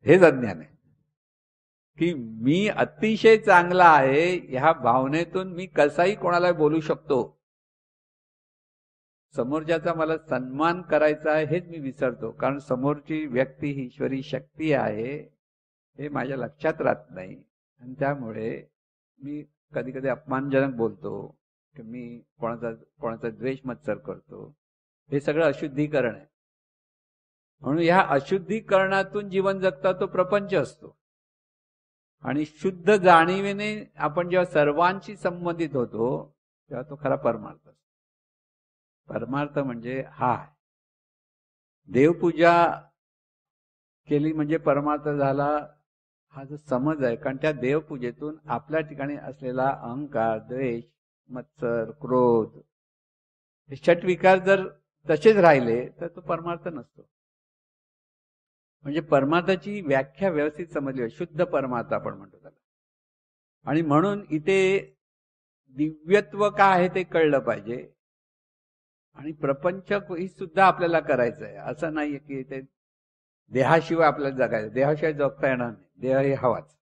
हेच अज्ञान आहे की मी अतिशय चांगला आहे ह्या भावनेतून मी कसाही कोणाला बोलू शकतो. समोरच्याचा मला सन्मान करायचा आहे हेच मी विसरतो, कारण समोरची व्यक्ती ही ईश्वरी शक्ती आहे हे माझ्या लक्षात राहत नाही. आणि त्यामुळे मी कधी कधी अपमानजनक बोलतो की मी कोणाचा द्वेष मत्सर करतो. हे सगळं अशुद्धीकरण आहे. म्हणून ह्या अशुद्धीकरणातून जीवन जगता तो प्रपंच असतो. आणि शुद्ध जाणीवेने आपण जेव्हा सर्वांशी संबंधित होतो तेव्हा तो खरा परमार्थ असतो. परमार्थ म्हणजे हा आहे. देवपूजा केली म्हणजे परमार्थ झाला, हा जो समज आहे. कारण त्या देवपूजेतून आपल्या ठिकाणी असलेला अहंकार, द्वेष, मत्सर, क्रोध, हे षटविकार जर तसेच राहिले तर तो परमार्थ नसतो. म्हणजे परमार्थाची व्याख्या व्यवस्थित समजली आहे. शुद्ध परमार्थ आपण म्हणतो त्याला. आणि म्हणून इथे दिव्यत्व काय आहे ते कळलं पाहिजे. आणि प्रपंच ही सुद्धा आपल्याला करायचं आहे. असं नाहीये की ते देहाशिवाय आपल्याला जगायचं. देहाशिवाय जगता येणार नाही. देह हे हवाच.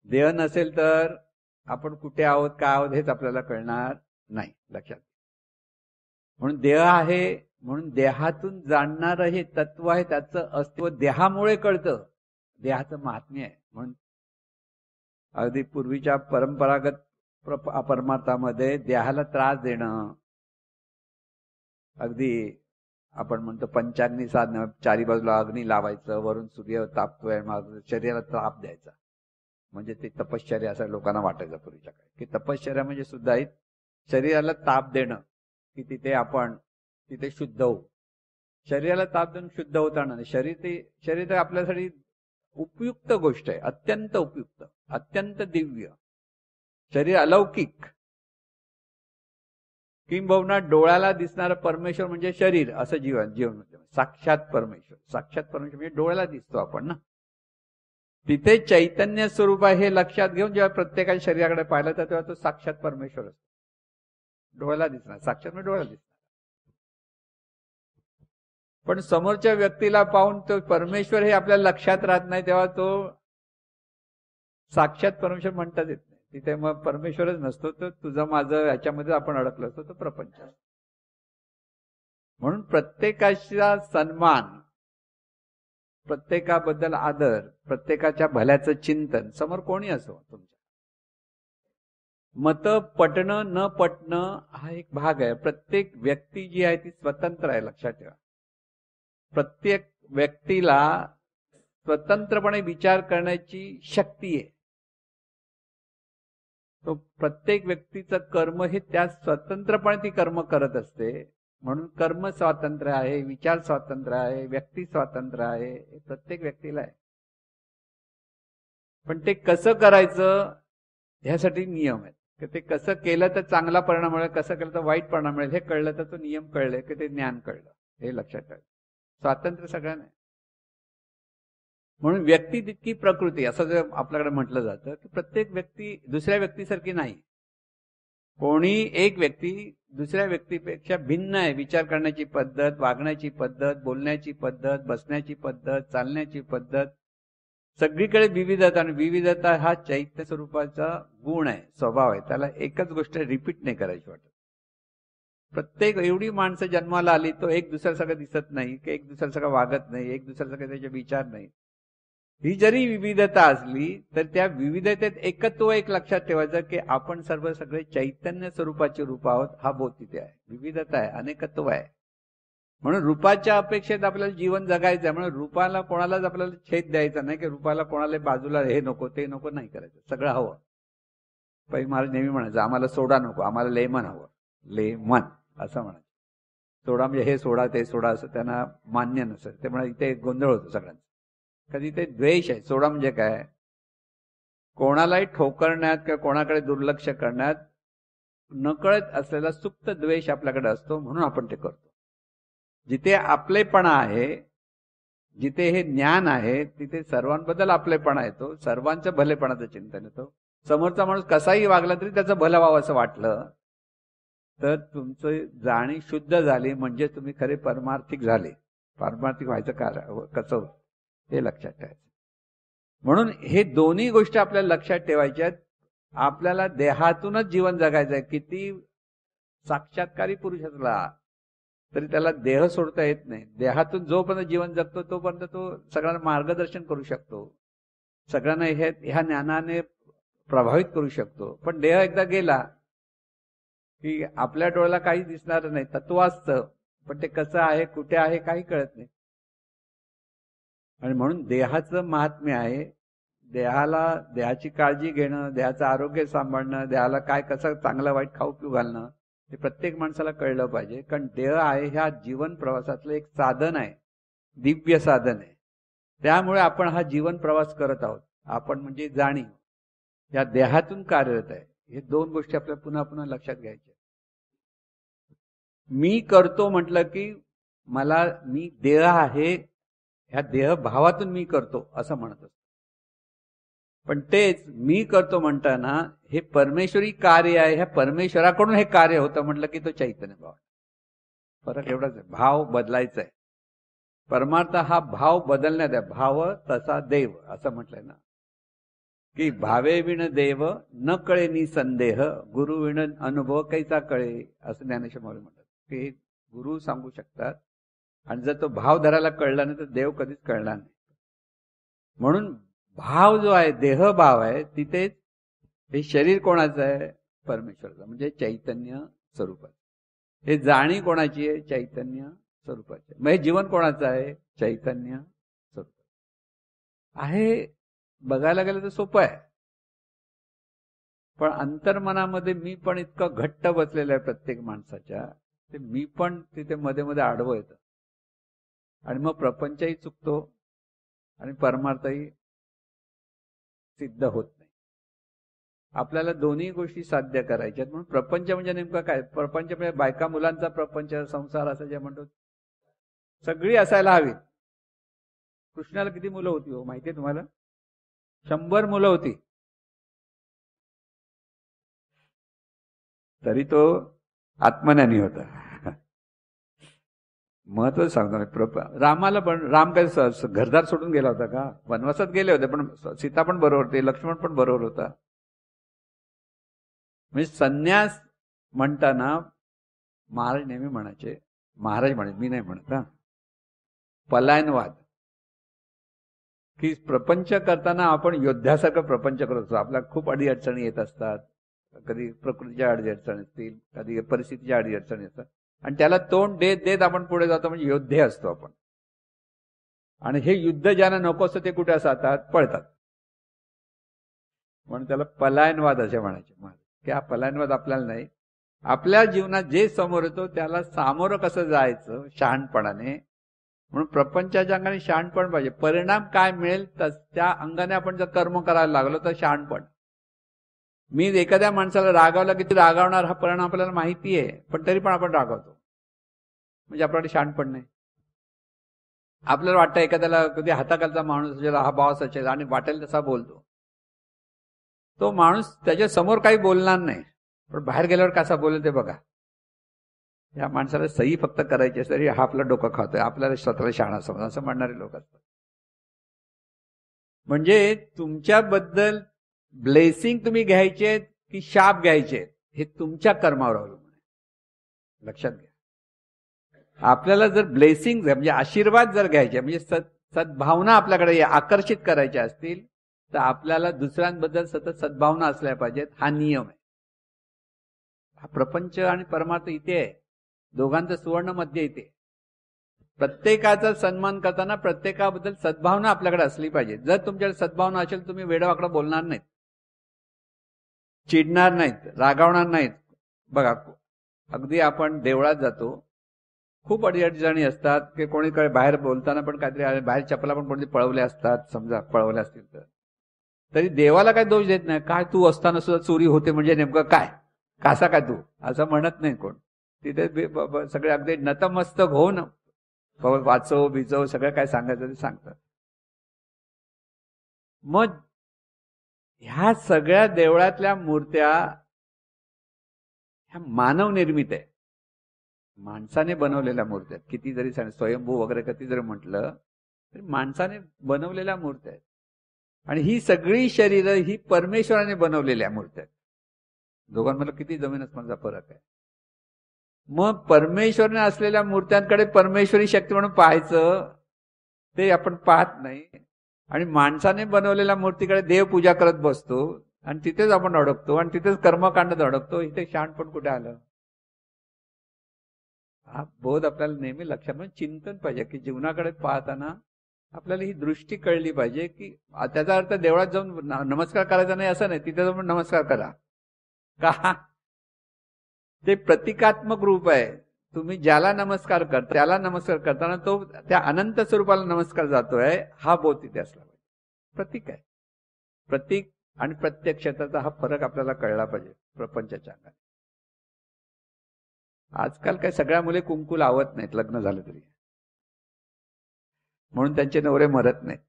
देह नसेल तर आपण कुठे आहोत, काय आहोत हेच आपल्याला कळणार नाही. लक्षात. म्हणून देह आहे, म्हणून देहातून जाणणारं हे तत्व आहे, त्याचं अस्तित्व देहामुळे कळतं. देहाचं महात्म्य आहे. म्हणून अगदी पूर्वीच्या परंपरागत परमार्थामध्ये देहाला त्रास देणं, अगदी आपण म्हणतो पंचाग्नी साधनं, चारी बाजूला अग्नी लावायचं, वरून सूर्य तापतोय, मग शरीराला ताप द्यायचा, म्हणजे ते तपश्चर्या असं लोकांना वाटायचं पूर्वीच्या काळी. की तपश्चर्या म्हणजे सुद्धा शरीराला ताप देणं, की तिथे आपण तिथे शुद्ध होऊ. शरीराला ताप देऊन शुद्ध होताना शरीर आपल्यासाठी उपयुक्त गोष्ट आहे. अत्यंत उपयुक्त, अत्यंत दिव्य शरीर, अलौकिक. किंबहुना डोळ्याला दिसणारं परमेश्वर म्हणजे शरीर, असं जीवन साक्षात परमेश्वर. साक्षात परमेश्वर म्हणजे डोळ्याला दिसतो आपण ना. तिथे चैतन्य स्वरूप आहे हे लक्षात घेऊन जेव्हा प्रत्येकाच्या शरीराकडे पाहिलं तर तेव्हा तो साक्षात परमेश्वर असतो. डोळ्याला दिसणार, साक्षात म्हणजे डोळ्याला दिसणार. पण समोरच्या व्यक्तीला पाहून तो परमेश्वर हे आपल्याला लक्षात राहत नाही, तेव्हा तो साक्षात परमेश्वर म्हणताच येत नाही. तिथे मग परमेश्वरच नसतो, तर तुझं माझं याच्यामध्ये आपण अडकलो असतो, तो प्रपंच. म्हणून प्रत्येकाचा सन्मान, प्रत्येकाबद्दल आदर, प्रत्येकाच्या भल्याचं चिंतन, समोर कोणी असो तुमच्या. मत पटणं न पटणं हा एक भाग आहे. प्रत्येक व्यक्ती जी आहे ती स्वतंत्र आहे, लक्षात ठेवा. प्रत्येक व्यक्तीला स्वतंत्रपणे विचार करण्याची शक्ती आहे. तो प्रत्येक व्यक्तीचं कर्म हे त्या स्वतंत्रपणे ती कर्म करत असते. म्हणून कर्म स्वातंत्र्य आहे, विचार स्वातंत्र्य आहे, व्यक्ती स्वातंत्र्य आहे, हे प्रत्येक व्यक्तीला आहे. पण ते कसं करायचं ह्यासाठी नियम आहेत. की ते कसं केलं तर चांगला परिणाम मिळेल, कसं केलं तर वाईट परिणाम मिळेल, हे कळलं तर तो नियम कळले की ते ज्ञान कळलं, हे लक्षात ठेवा. स्वातंत्र्य सगळ्यांना आहे. म्हणून व्यक्ती तितकी प्रकृती, असं जे आपल्याकडे म्हटलं जातं की प्रत्येक व्यक्ती दुसऱ्या व्यक्तीसारखी नाही. कोणी एक व्यक्ती दुसऱ्या व्यक्तीपेक्षा भिन्न आहे. विचार करण्याची पद्धत, वागण्याची पद्धत, बोलण्याची पद्धत, बसण्याची पद्धत, चालण्याची पद्धत, सगळीकडे विविधता. आणि विविधता हा चैत्य स्वरूपाचा गुण आहे, स्वभाव आहे. त्याला एकच गोष्ट रिपीट नाही करायची वाटत. प्रत्येक एवढी माणसं जन्माला आली, तो एक दुसऱ्यासारखं दिसत नाही, की एक दुसऱ्यासारखं वागत नाही, एक दुसऱ्यासारखं त्याचे विचार नाही. ही जरी विविधता असली तर त्या विविधतेत एकत्व एक लक्षात ठेवायचं की आपण सर्व सगळे चैतन्य स्वरूपाचे रूप आहोत, हा बोध तिथे आहे. विविधता आहे, अनेकत्व आहे. म्हणून रूपाच्या अपेक्षेत आपल्याला जीवन जगायचं आहे. म्हणून रूपाला कोणालाच आपल्याला छेद द्यायचा नाही, की रूपाला कोणाला बाजूला हे नको ते नको नाही करायचं, सगळं हवं. पै महाराज नेहमी म्हणायचं, आम्हाला सोडा नको, आम्हाला लेमन हवं. लेमन असं म्हणायचं. सोडा म्हणजे हे सोडा ते सोडा असं त्यांना मान्य नसेल. ते म्हणा इथे गोंधळ होतो सगळ्यांचा. कधी ते द्वेष आहे. सोडा म्हणजे काय, कोणालाही ठोकरण्यात किंवा कोणाकडे दुर्लक्ष करण्यात नकळत असलेला सुप्त द्वेष आपल्याकडे असतो, म्हणून आपण ते करतो. जिथे आपलेपणा आहे, जिथे हे ज्ञान आहे, तिथे सर्वांबद्दल आपलेपणा येतो, सर्वांच्या भलेपणाचं चिंतन येतो. समोरचा माणूस कसाही वागला तरी त्याचं भलं व्हावं असं वाटलं तर तुमचं जाणीव शुद्ध झाली, म्हणजे तुम्ही खरे परमार्थिक झाले. पारमार्थिक व्हायचं कसं होतं हे लक्षात ठेवायचं. म्हणून हे दोन्ही गोष्टी आपल्याला लक्षात ठेवायच्या आहेत. आपल्याला देहातूनच जीवन जगायचं आहे. किती साक्षात्कारी पुरुष असला तरी त्याला देह सोडता येत नाही. देहातून जोपर्यंत जीवन जगतो तोपर्यंत तो सगळ्यांना मार्गदर्शन करू शकतो, सगळ्यांना ह्या ज्ञानाने प्रभावित करू शकतो. पण देह एकदा गेला की आपल्या डोळ्याला काही दिसणार नाही, तत्व असतं, पण ते कसं आहे कुठे आहे काही कळत नाही. आणि म्हणून देहाचं महात्म्य आहे. देहाची काळजी घेणं, देहाचं आरोग्य सांभाळणं, देहाला काय कसं चांगलं वाईट खाऊ पिऊ घालणं, हे प्रत्येक माणसाला कळलं पाहिजे. कारण देह आहे ह्या जीवन प्रवासातलं एक साधन आहे, दिव्य साधन आहे. त्यामुळे आपण हा जीवन प्रवास करत आहोत. आपण म्हणजे जाणीव या देहातून कार्यरत आहे. हे दोन गोष्टी आपल्याला पुन्हा पुन्हा लक्षात घ्यायच्या. मी करतो म्हटलं की मी देह आहे, ह्या देह भावातून मी करतो असं म्हणत असतो. पण तेच मी करतो म्हणताना हे परमेश्वरी कार्य आहे, ह्या परमेश्वराकडून हे कार्य होतं म्हटलं की तो चैतन्य भाव. फरक एवढाच आहे, भाव बदलायचा आहे. परमार्थ हा भाव बदलण्यात आहे. भाव तसा देव असं म्हटलंय ना, की भावे विण देव न कळे नि संदेह, गुरु विण अनुभव कैसा कळे, असं ज्ञानेश्वर माऊली म्हणतात. की गुरु सांगू शकतात, आणि जर तो भाव धरायला कळला नाही तर देव कधीच कळणार नाही. म्हणून भाव जो आहे, देह भाव आहे, तिथेच हे शरीर कोणाचं आहे, परमेश्वराचं, म्हणजे चैतन्य स्वरूपाचं. हे जाणीव कोणाची आहे, चैतन्य स्वरूपाची. मग हे जीवन कोणाचं आहे, चैतन्य स्वरूपाचं आहे. बघायला गेलं तर सोपं आहे, पण अंतर्मनामध्ये मी पण इतकं घट्ट बसलेलं आहे प्रत्येक माणसाच्या, ते मी पण तिथे मध्ये मध्ये आडवं येतं. आणि मग प्रपंचही चुकतो आणि परमार्थही सिद्ध होत नाही. आपल्याला दोन्ही गोष्टी साध्य करायच्यात. म्हणून प्रपंच म्हणजे नेमकं काय, प्रपंच म्हणजे बायका मुलांचा प्रपंच, संसार असं जे म्हणतो, सगळी असायला हवी. कृष्णाला किती मुलं होती हो माहितीये तुम्हाला? 100 मुलं होती, तरी तो आत्मज्ञानी होता. महत्व सांगतो. रामाला पण, राम काय घरदार सोडून गेला होता का? वनवासात गेले होते, पण सीता पण बरोबर होती, लक्ष्मण पण बरोबर होता. म्हणजे संन्यास म्हणताना महाराज नेहमी म्हणायचे, महाराज म्हणे, मी नाही म्हणत हा, पलायनवाद, की प्रपंच करताना आपण योद्ध्यासारखं प्रपंच करत असतो. आपल्याला खूप अडीअडचणी येत असतात, कधी प्रकृतीच्या अडीअडचणी असतील, कधी परिस्थितीच्या अडीअडचणी असतात, आणि त्याला तोंड देत देत आपण पुढे जातो, म्हणजे योद्धे असतो आपण. आणि हे युद्ध ज्यांना नको असतं ते कुठे असतात, पळतात. म्हणून त्याला पलायनवाद असे म्हणायचे. की हा पलायनवाद आपल्याला नाही. आपल्या जीवनात जे समोर येतो त्याला सामोरं कसं जायचं शहाणपणाने. म्हणून प्रपंचाच्या अंगाने शहाणपण पाहिजे. परिणाम काय मिळेल त्या अंगाने आपण जर कर्म करायला लागलो तर शहाणपण. मी एखाद्या माणसाला रागावला की रागावणार हा परिणाम आपल्याला माहिती आहे, पण तरी पण आपण रागावतो, म्हणजे आपल्याकडे शहाणपण नाही. आपल्याला वाटतं एखाद्याला कधी हाताखालचा माणूस असेल, हा बॉस असेल आणि वाटेल तसा बोलतो, तो माणूस त्याच्या समोर काही बोलणार नाही, पण बाहेर गेल्यावर कसा बोलेल ते बघा. या माणसाला सही फक्त करायची असते, हा आपलं डोकं खातोय, आपल्याला स्वतःला शहाणा समज, असं म्हणणारे लोक असतात. म्हणजे तुमच्याबद्दल ब्लेसिंग तुम्ही घ्यायचे की शाप घ्यायचे हे तुमच्या कर्मावर अवलंबून आहे, लक्षात घ्या. आपल्याला जर ब्लेसिंग म्हणजे आशीर्वाद जर घ्यायचे, म्हणजे सद्भावना आपल्याकडे आकर्षित करायच्या असतील, तर आपल्याला दुसऱ्यांबद्दल सतत सद्भावना असल्या पाहिजेत. हा नियम आहे. हा प्रपंच आणि परमार्थ इथे आहे, दोघांचं सुवर्ण मध्य इथे. प्रत्येकाचा सन्मान करताना प्रत्येकाबद्दल सद्भावना आपल्याकडे असली पाहिजे. जर तुमच्याकडे सद्भावना असेल, तुम्ही वेडवाकडं बोलणार नाहीत, चिडणार नाहीत, रागावणार नाहीत. बघा, अगदी आपण देवळात जातो, खूप अडीअडचणी असतात, की कोणीकडे बाहेर बोलताना पण काहीतरी बाहेर चपला पण कोणती पळवल्या असतात, समजा पळवल्या असतील तर, तरी देवाला काय दोष देत नाही. काय तू असताना सुद्धा चोरी होते म्हणजे नेमकं काय, कसा काय तू, असं म्हणत नाही कोण. तिथे सगळे अगदी नतमस्तक होऊन वाचव बिचव सगळं काय सांगायचं ते सांगतात. मग ह्या सगळ्या देवळातल्या मूर्त्या ह्या मानव निर्मित आहे, माणसाने बनवलेल्या मूर्त्या आहेत. किती जरी स्वयंभू वगैरे किती जरी म्हटलं तरी माणसाने बनवलेल्या मूर्त्या आहेत. आणि ही सगळी शरीरं ही परमेश्वराने बनवलेल्या मूर्त्या आहेत. दोघांमध्ये किती जमीन आसमानचा फरक आहे. मग परमेश्वराने असलेल्या मूर्त्यांकडे परमेश्वरी शक्ती म्हणून पाहायचं, ते आपण पाहत नाही. आणि माणसाने बनवलेल्या मूर्तीकडे देवपूजा करत बसतो, आणि तिथेच आपण अडकतो, आणि तिथेच कर्मकांडात अडकतो. इथे शहाणपण कुठे आलं? हा बोध आपल्याला नेहमी लक्षात, म्हणजे चिंतन पाहिजे की जीवनाकडे पाहताना आपल्याला ही दृष्टी कळली पाहिजे की त्याचा अर्थ देवळात जाऊन नमस्कार करायचा नाही असं नाही, तिथे जाऊन नमस्कार करा का. ते प्रतिकात्मक रूप आहे. तुम्ही ज्याला नमस्कार करता त्याला नमस्कार करताना तो त्या अनंत स्वरूपाला नमस्कार जातोय हा बोध तिथे असला पाहिजे. प्रतीक आहे. प्रतीक आणि प्रत्यक्षाचा हा फरक आपल्याला कळला पाहिजे प्रपंचाच्या अंगाने. आजकाल काय सगळ्या मुले कुंकू लावत नाहीत लग्न झालं तरी, म्हणून त्यांचे नवरे मरत नाहीत.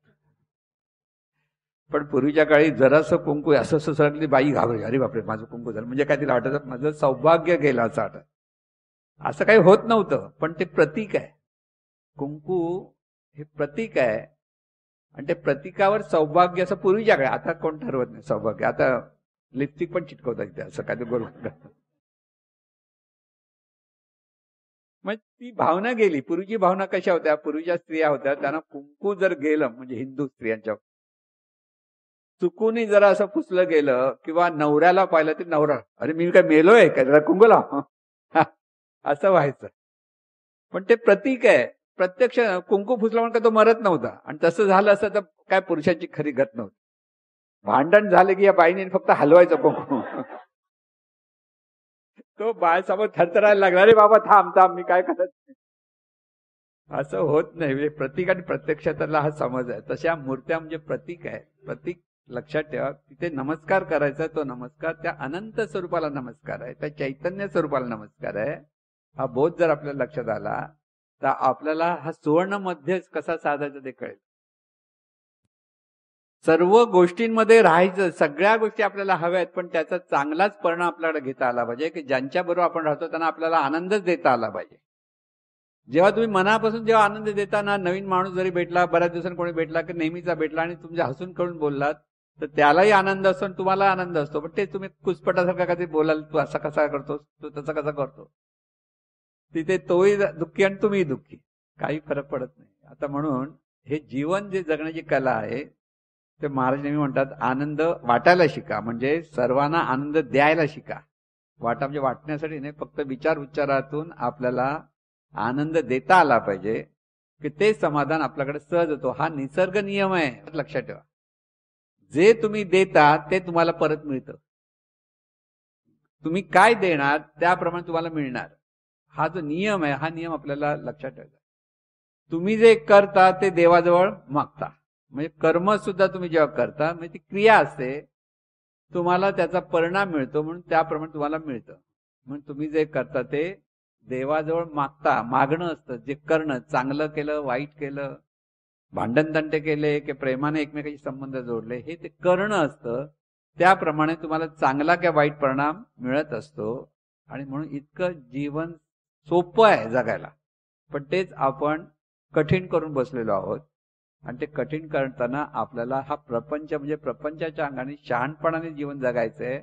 पण पूर्वीच्या काळी जरासं कुंकू असं सरकली बाई घाबरली, अरे बापरे माझं कुंकू झालं म्हणजे काय तिला वाटत माझं सौभाग्य गेलं असं वाटत. असं काही होत नव्हतं, पण ते प्रतीक आहे. कुंकू हे प्रतीक आहे आणि ते प्रतीकावर सौभाग्य असं पूर्वीच्या काळी. आता कोण ठरवत नाही सौभाग्य, आता लिपस्टिक पण चिटकवतात इथे असं काय ते बरोबर. मग ती भावना गेली. पूर्वीची भावना कशा होत्या, पूर्वीच्या स्त्रिया होत्या त्यांना कुंकू जर गेलं म्हणजे हिंदू स्त्रियांच्या चुकूनही जरा असं पुसलं गेलं किंवा नवऱ्याला पाहिलं तर नवरा अरे मी काय मेलोय का जरा कुंकू लाव असं व्हायचं. पण ते प्रतीक आहे. प्रत्यक्ष कुंकू पुसला म्हणून तो मरत नव्हता. आणि तसं झालं असतं तर काय पुरुषाची खरी गत नव्हती. भांडण झालं की या बाईने फक्त हलवायचं कुंकू. तो बाळसमोर थरथरायला लागला, अरे बाबा थांब थांब मी काय करत नाही. असं होत नाही. म्हणजे प्रतीक आणि प्रत्यक्षातला हा समज आहे. तशा मूर्त्या म्हणजे प्रतीक आहे. प्रतीक लक्षात ठेवा. तिथे नमस्कार करायचा, तो नमस्कार त्या अनंत स्वरूपाला नमस्कार आहे, त्या चैतन्य स्वरूपाला नमस्कार आहे. हा बोध जर आपल्याला लक्षात आला तर आपल्याला हा सुवर्ण मध्येच कसा साधायचा ते कळेल. सर्व गोष्टींमध्ये राहायचं, सगळ्या गोष्टी आपल्याला हव्या आहेत, पण त्याचा चांगलाच परिणाम आपल्याकडे घेता आला पाहिजे की ज्यांच्या बरोबर आपण राहतो त्यांना आपल्याला आनंदच देता आला पाहिजे. जेव्हा तुम्ही मनापासून जेव्हा आनंद देताना, नवीन माणूस जरी भेटला, बऱ्याच दिवसांनी कोणी भेटला की नेहमीचा भेटला आणि तुमच्या हसून करून बोललात तर त्यालाही आनंद असतो आणि तुम्हाला आनंद असतो. पण ते तुम्ही कुसपटासारखा कधी बोलाल, तू असा कसा करतोस, तू तसा कसा करतो, तिथे तोही दुःखी आणि तुम्ही दुःखी, काही फरक पडत नाही. आता म्हणून हे जीवन जे जगण्याची कला आहे ते महाराज नेहमी म्हणतात आनंद वाटायला शिका, म्हणजे सर्वांना आनंद द्यायला शिका. वाटा म्हणजे वाटण्यासाठी नाही, फक्त विचार उच्चारातून आपल्याला आनंद देता आला पाहिजे की ते समाधान आपल्याकडे सहज होतो. हा निसर्ग नियम आहे, लक्षात ठेवा. जे तुम्ही देता ते तुम्हाला परत मिळतं. तुम्ही काय देणार त्याप्रमाणे तुम्हाला मिळणार. हा जो नियम आहे हा नियम आपल्याला लक्षात ठेवायचा. तुम्ही जे करता ते देवाजवळ मागता, म्हणजे कर्म सुद्धा तुम्ही जेव्हा करता म्हणजे ती क्रिया असते, तुम्हाला त्याचा परिणाम मिळतो म्हणून त्याप्रमाणे तुम्हाला मिळतं. म्हणून तुम्ही जे करता ते देवाजवळ मागता. मागणं असतं जे करणं, चांगलं केलं वाईट केलं, भांडण तंटे केले की प्रेमाने एकमेकांशी संबंध जोडले, हे ते करणं असतं. त्याप्रमाणे तुम्हाला चांगला किंवा वाईट परिणाम मिळत असतो. आणि म्हणून इतकं जीवन सोपं आहे जगायला, पण तेच आपण कठीण करून बसलेलो आहोत. आणि ते कठीण करताना आपल्याला हा प्रपंच म्हणजे प्रपंचाच्या अंगाने शहाणपणाने जीवन जगायचंय.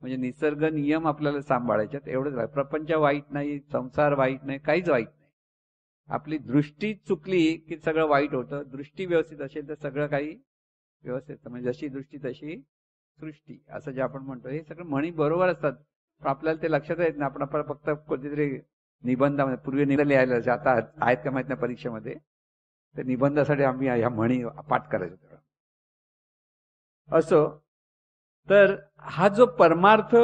म्हणजे निसर्ग नियम आपल्याला सांभाळायचे एवढंच. प्रपंच वाईट नाही, संसार वाईट नाही, काहीच वाईट नाही. आपली दृष्टी चुकली की सगळं वाईट होतं. दृष्टी व्यवस्थित असेल तर सगळं काही व्यवस्थित. म्हणजे जशी दृष्टी तशी सृष्टी असं जे आपण म्हणतो, हे सगळं म्हणी बरोबर असतात पण आपल्याला ते लक्षात येत नाही. आपण फक्त कधीतरी निबंधामध्ये, पूर्वी निबंध लिहायला आता आहेत का माहित नाही परीक्षेमध्ये, ते निबंधासाठी आम्ही ह्या म्हणी पाठ करायचो तेव्हा. असो तर हा जो परमार्थ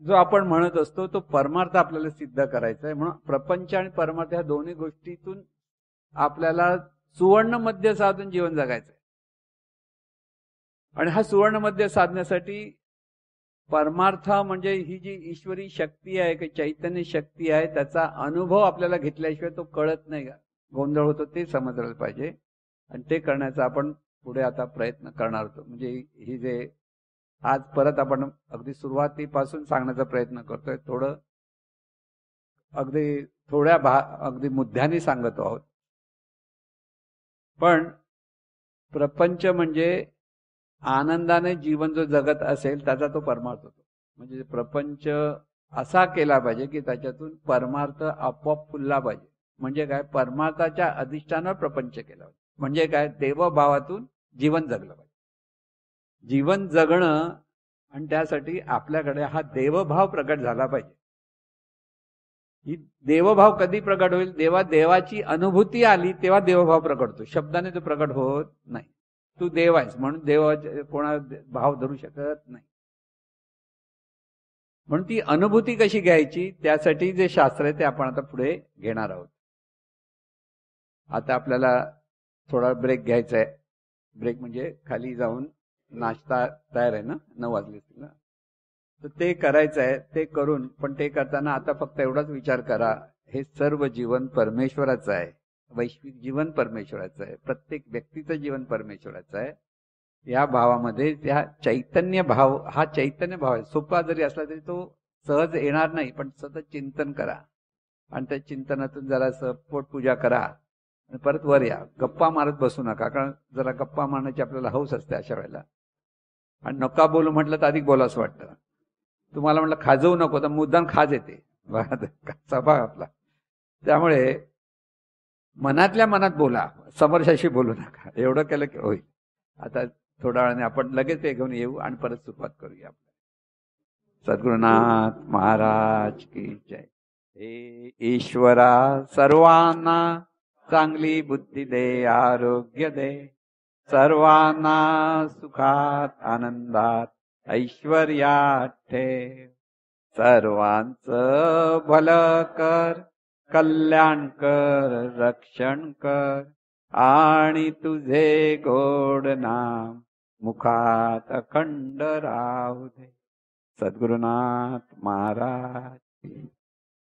जो आपण म्हणत असतो तो परमार्थ आपल्याला सिद्ध करायचा आहे. म्हणून प्रपंच आणि परमार्थ ह्या दोन्ही गोष्टीतून आपल्याला सुवर्ण मध्य साधून जीवन जगायचं आहे. आणि हा सुवर्ण मध्य साधण्यासाठी परमार्थ म्हणजे ही जी ईश्वरी शक्ती आहे की चैतन्य शक्ती आहे त्याचा अनुभव आपल्याला घेतल्याशिवाय तो कळत नाही, गोंधळ होतो, ते समजलं पाहिजे. आणि ते करण्याचा आपण पुढे आता प्रयत्न करणार होतो. म्हणजे ही जे आज परत आपण अगदी सुरुवातीपासून सांगण्याचा प्रयत्न करतोय, थोडं अगदी अगदी मुद्द्याने सांगतो आहोत. पण प्रपंच म्हणजे आनंदाने जीवन जो जगत असेल त्याचा तो परमार्थ होतो. म्हणजे प्रपंच असा केला पाहिजे की त्याच्यातून परमार्थ आपोआप फुलला पाहिजे. म्हणजे काय, परमार्थाच्या अधिष्ठानावर प्रपंच केला पाहिजे. म्हणजे काय, देवभावातून जीवन जगलं पाहिजे. जीवन जगणं आणि त्यासाठी आपल्याकडे हा देवभाव प्रकट झाला पाहिजे. ही देवभाव कधी प्रकट होईल? देवाची अनुभूती आली तेव्हा देवभाव प्रकट होतो. शब्दाने तो प्रकट होत नाही. तू देव आहेस म्हणून देवाचे कोणा भाव धरू शकत नाही. म्हणून ती अनुभूती कशी घ्यायची त्यासाठी जे शास्त्र आहे ते आपण आता पुढे घेणार आहोत. आता आपल्याला थोडा ब्रेक घ्यायचा आहे. ब्रेक म्हणजे खाली जाऊन नाश्ता तयार आहे ना, 9 वाजले ना, तर ते करायचं आहे. ते करून पण ते करताना आता फक्त एवढाच विचार करा, हे सर्व जीवन परमेश्वराचं आहे. वैश्विक जीवन परमेश्वराचं आहे. प्रत्येक व्यक्तीचं जीवन परमेश्वराचं आहे. या भावामध्ये त्या चैतन्य भाव, हा चैतन्य भाव आहे. सोपा जरी असला तरी तो सहज येणार नाही, पण सतत चिंतन करा आणि त्या चिंतनातून जरासं पोटपूजा करा आणि परत वर या. गप्पा मारत बसू नका, कारण जरा गप्पा मारण्याची आपल्याला हौस असते अशा वेळेला. आणि नका बोलू म्हटलं तर अधिक बोलावंसं वाटतं. तुम्हाला म्हटलं खाजवू नको तर मुद्दाम खाज येते स्वभाव आपला. त्यामुळे मनातल्या मनात बोला, समरशाशी बोलू नका. एवढं केलं की होईल. आता थोड्या वेळाने आपण लगेच ते घेऊन येऊ आणि परत सुरुवात करूया. सद्गुरुनाथ महाराज की जय. हे ईश्वरा सर्वांना चांगली बुद्धी दे, आरोग्य दे, सर्वांना सुखात आनंदात ऐश्वर्यात ठेव. सर्वांचं भलं कर, कल्याण कर, रक्षण कर आणि तुझे गोड नाम मुखात अखंड राहू दे. सद्गुरुनाथ महाराज.